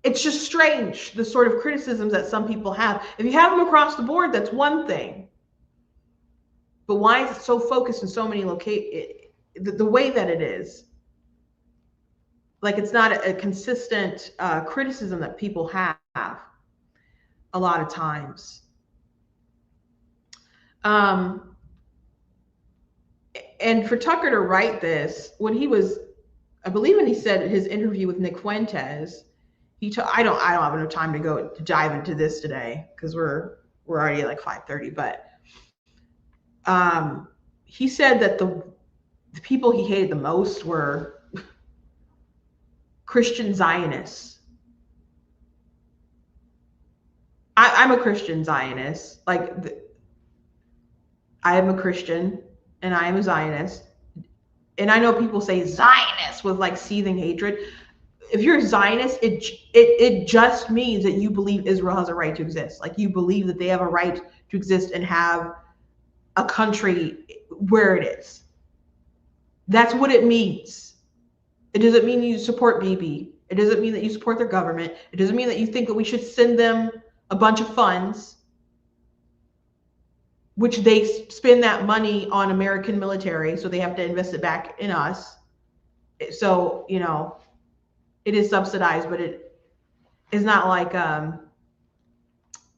It's just strange, the sort of criticisms that some people have. If you have them across the board, that's one thing. But why is it so focused in so many the way that it is? Like it's not a consistent criticism that people have a lot of times. And for Tucker to write this, when he was, I believe when he said his interview with Nick Fuentes, I don't have enough time to dive into this today because we're already at like 5:30, but he said that the people he hated the most were Christian Zionists. I'm a Christian Zionist. Like I am a Christian and I am a Zionist. And I know people say Zionist with like seething hatred. If you're a Zionist, it just means that you believe Israel has a right to exist. Like you believe that they have a right to exist and have a country where it is. That's what it means. It doesn't mean you support Bibi. It doesn't mean that you support their government. It doesn't mean that you think that we should send them a bunch of funds, which they spend that money on American military, so they have to invest it back in us. So, it is subsidized, but it is not like, I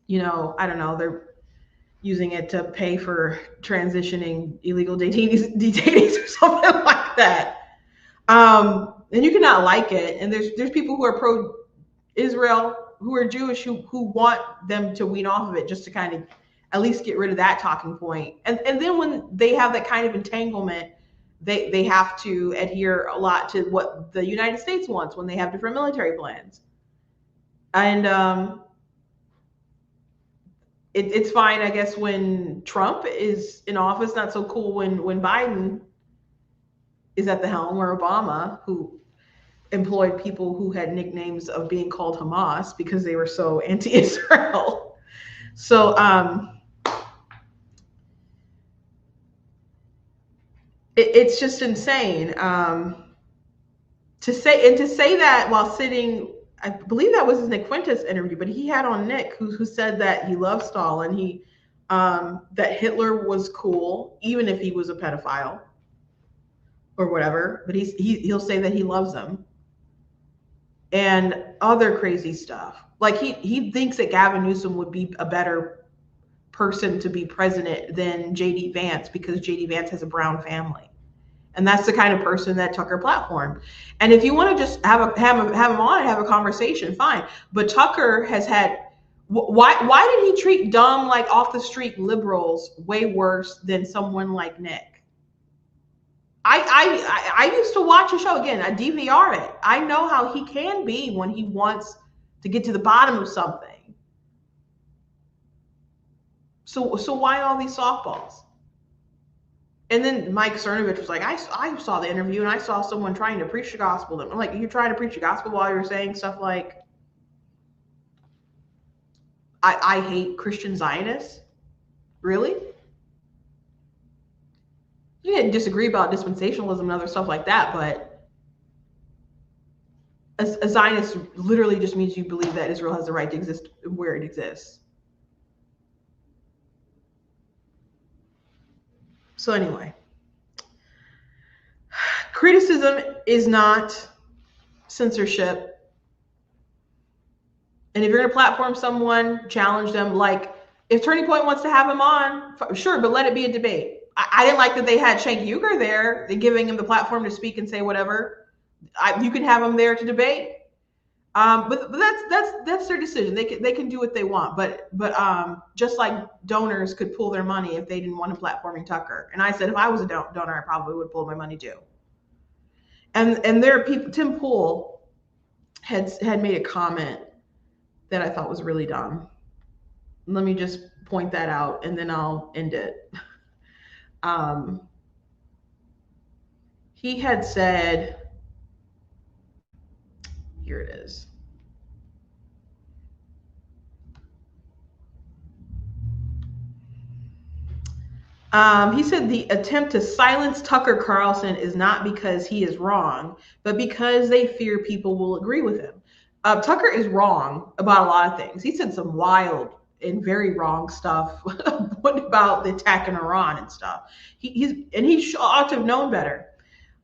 don't know, they're using it to pay for transitioning illegal detainees or something like that. And you cannot like it. And there's people who are pro-Israel, who are Jewish, who want them to wean off of it just to kind of at least get rid of that talking point. And then when they have that kind of entanglement, they have to adhere a lot to what the United States wants when they have different military plans. And it's fine, I guess, when Trump is in office. Not so cool when Biden is at the helm, or Obama, who employed people who had nicknames of being called Hamas because they were so anti-Israel. So it's just insane to say that while sitting. I believe that was his Nick Fuentes interview, but he had on Nick, who said that he loved Stalin, that Hitler was cool, even if he was a pedophile or whatever. But he'll say that he loves him, and other crazy stuff. Like he thinks that Gavin Newsom would be a better person to be president than J.D. Vance because J.D. Vance has a brown family. And that's the kind of person that Tucker platformed. And if you want to just have him on and have a conversation, fine. But Tucker has had, why did he treat dumb, like off the street liberals way worse than someone like Nick? I used to watch a show again. I DVR it. I know how he can be when he wants to get to the bottom of something. So why all these softballs? And then Mike Cernovich was like, I saw the interview and I saw someone trying to preach the gospel to them. I'm like, you're trying to preach the gospel while you're saying stuff like, I hate Christian Zionists? Really? You didn't disagree about dispensationalism and other stuff like that, but a Zionist literally just means you believe that Israel has the right to exist where it exists. So anyway, criticism is not censorship. And if you're going to platform someone, challenge them. Like if Turning Point wants to have him on, sure, but let it be a debate. I didn't like that they had Cenk Uygur there. They're giving him the platform to speak and say whatever. You can have him there to debate. But that's their decision. They can do what they want. But just like donors could pull their money if they didn't want him platforming Tucker. And I said if I was a donor, I probably would pull my money too. And there are people. Tim Pool had made a comment that I thought was really dumb. Let me just point that out, and then I'll end it. He had said, here it is. He said the attempt to silence Tucker Carlson is not because he is wrong, but because they fear people will agree with him. Tucker is wrong about a lot of things. He said some wild and very wrong stuff about the attack in Iran and stuff. He ought to have known better.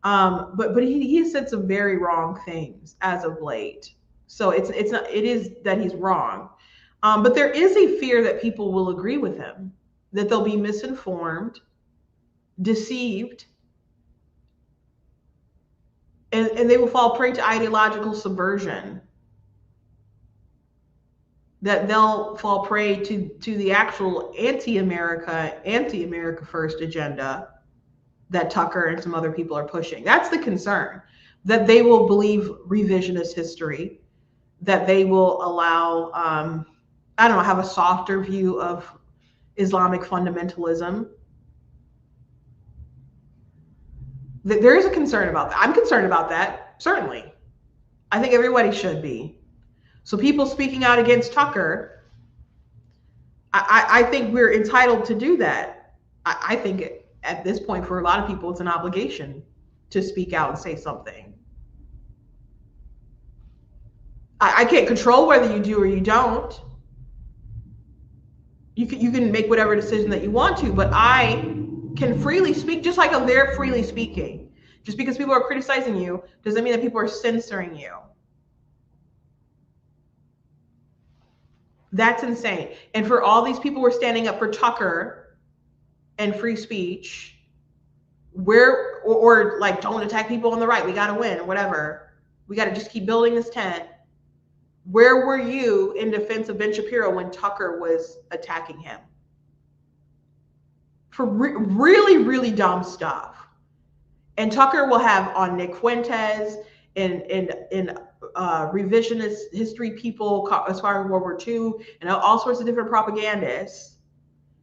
But he has said some very wrong things as of late. So it is that he's wrong. But there is a fear that people will agree with him, that they'll be misinformed, deceived, and they will fall prey to ideological subversion. That they'll fall prey to the actual anti-America first agenda that Tucker and some other people are pushing. That's the concern, that they will believe revisionist history, that they will allow, have a softer view of Islamic fundamentalism. There is a concern about that. I'm concerned about that, certainly. I think everybody should be. So people speaking out against Tucker, I think we're entitled to do that. I think at this point, for a lot of people, it's an obligation to speak out and say something. I can't control whether you do or you don't. You can make whatever decision that you want to, but I can freely speak, just like they're freely speaking. Just because people are criticizing you doesn't mean that people are censoring you. That's insane. And for all these people who are standing up for Tucker and free speech, or like don't attack people on the right, we got to win, whatever. We got to just keep building this tent. Where were you in defense of Ben Shapiro when Tucker was attacking him? For really, really dumb stuff. And Tucker will have on Nick Fuentes and revisionist history people as far as World War II and all sorts of different propagandists.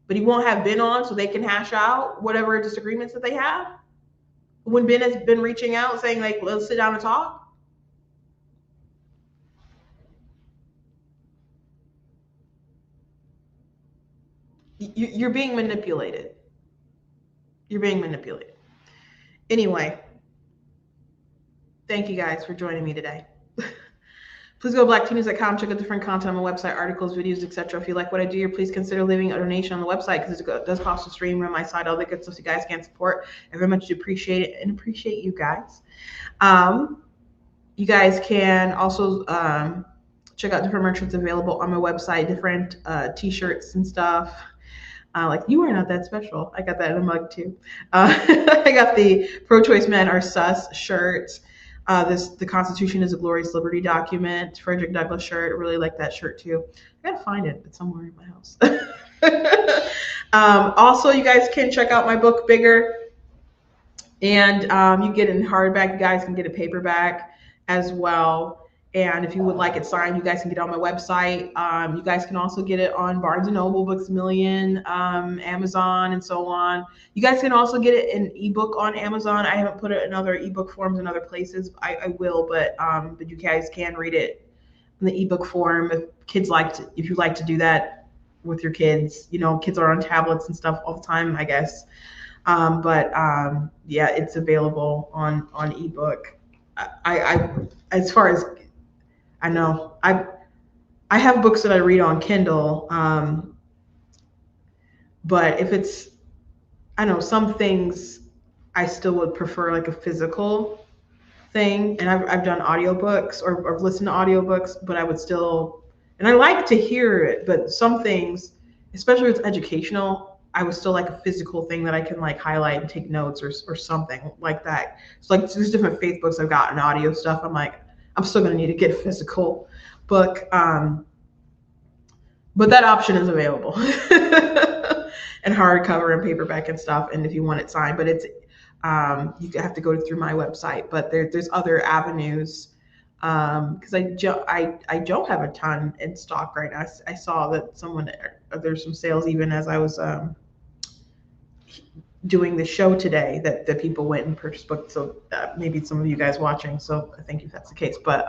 But he won't have Ben on so they can hash out whatever disagreements that they have. When Ben has been reaching out saying, like, let's sit down and talk. You're being manipulated. You're being manipulated. Anyway, thank you guys for joining me today. Please go to blacktnews.com, check out different content on my website, articles, videos, etc. If you like what I do, please consider leaving a donation on the website because it does cost to stream, run my site, all the good stuff you guys can support. I very much appreciate it and appreciate you guys. You guys can also check out different merch that's available on my website, different t-shirts and stuff. Like, you are not that special. I got that in a mug too. I got the Pro-Choice Men Are Sus shirt. The Constitution is a Glorious Liberty document. Frederick Douglass shirt. I really like that shirt too. I gotta find it. It's somewhere in my house. Also, you guys can check out my book, Bigger. And you get it in hardback. You guys can get a paperback as well. And if you would like it signed, you guys can get it on my website. You guys can also get it on Barnes & Noble, Books A Million, Amazon, and so on. You guys can also get it in ebook on Amazon. I haven't put it in other ebook forms in other places. I will, but you guys can read it in the ebook form if you like to do that with your kids. You know, kids are on tablets and stuff all the time, I guess. Yeah, it's available on ebook. I as far as I know, I have books that I read on Kindle, but if it's, I know some things I still would prefer like a physical thing, and I've done audiobooks or listened to audiobooks, but I would still, and I like to hear it, but some things, especially if it's educational, I would still like a physical thing that I can like highlight and take notes or something like that. So like there's different faith books I've gotten audio stuff. I'm like, I'm still gonna need to get a physical book. But that option is available and hardcover and paperback and stuff. And if you want it signed, but it's, you have to go through my website, but there's other avenues. Cause I don't have a ton in stock right now. I saw that there's some sales even as I was, doing the show today that people went and purchased books. So maybe some of you guys watching. So I think if that's the case, but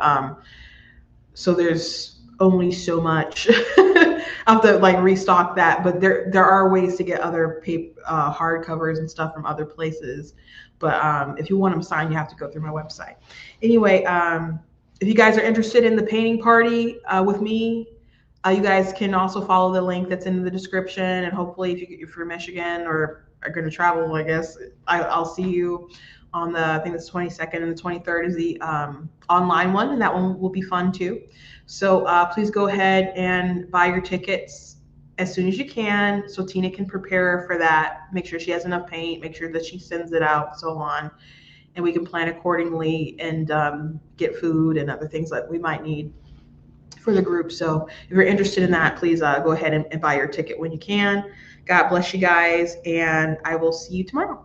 so there's only so much. I'll have to like restock that, but there are ways to get other hardcovers and stuff from other places. But if you want them signed, you have to go through my website. Anyway, if you guys are interested in the painting party with me, you guys can also follow the link that's in the description. And hopefully if you're in Michigan or are going to travel, I guess I'll see you on I think it's 22nd and the 23rd is the online one, and that one will be fun too. So please go ahead and buy your tickets as soon as you can so Tina can prepare for that. Make sure she has enough paint, make sure that she sends it out, so on, and we can plan accordingly and get food and other things that we might need for the group. So if you're interested in that, please go ahead and buy your ticket when you can. God bless you guys, and I will see you tomorrow.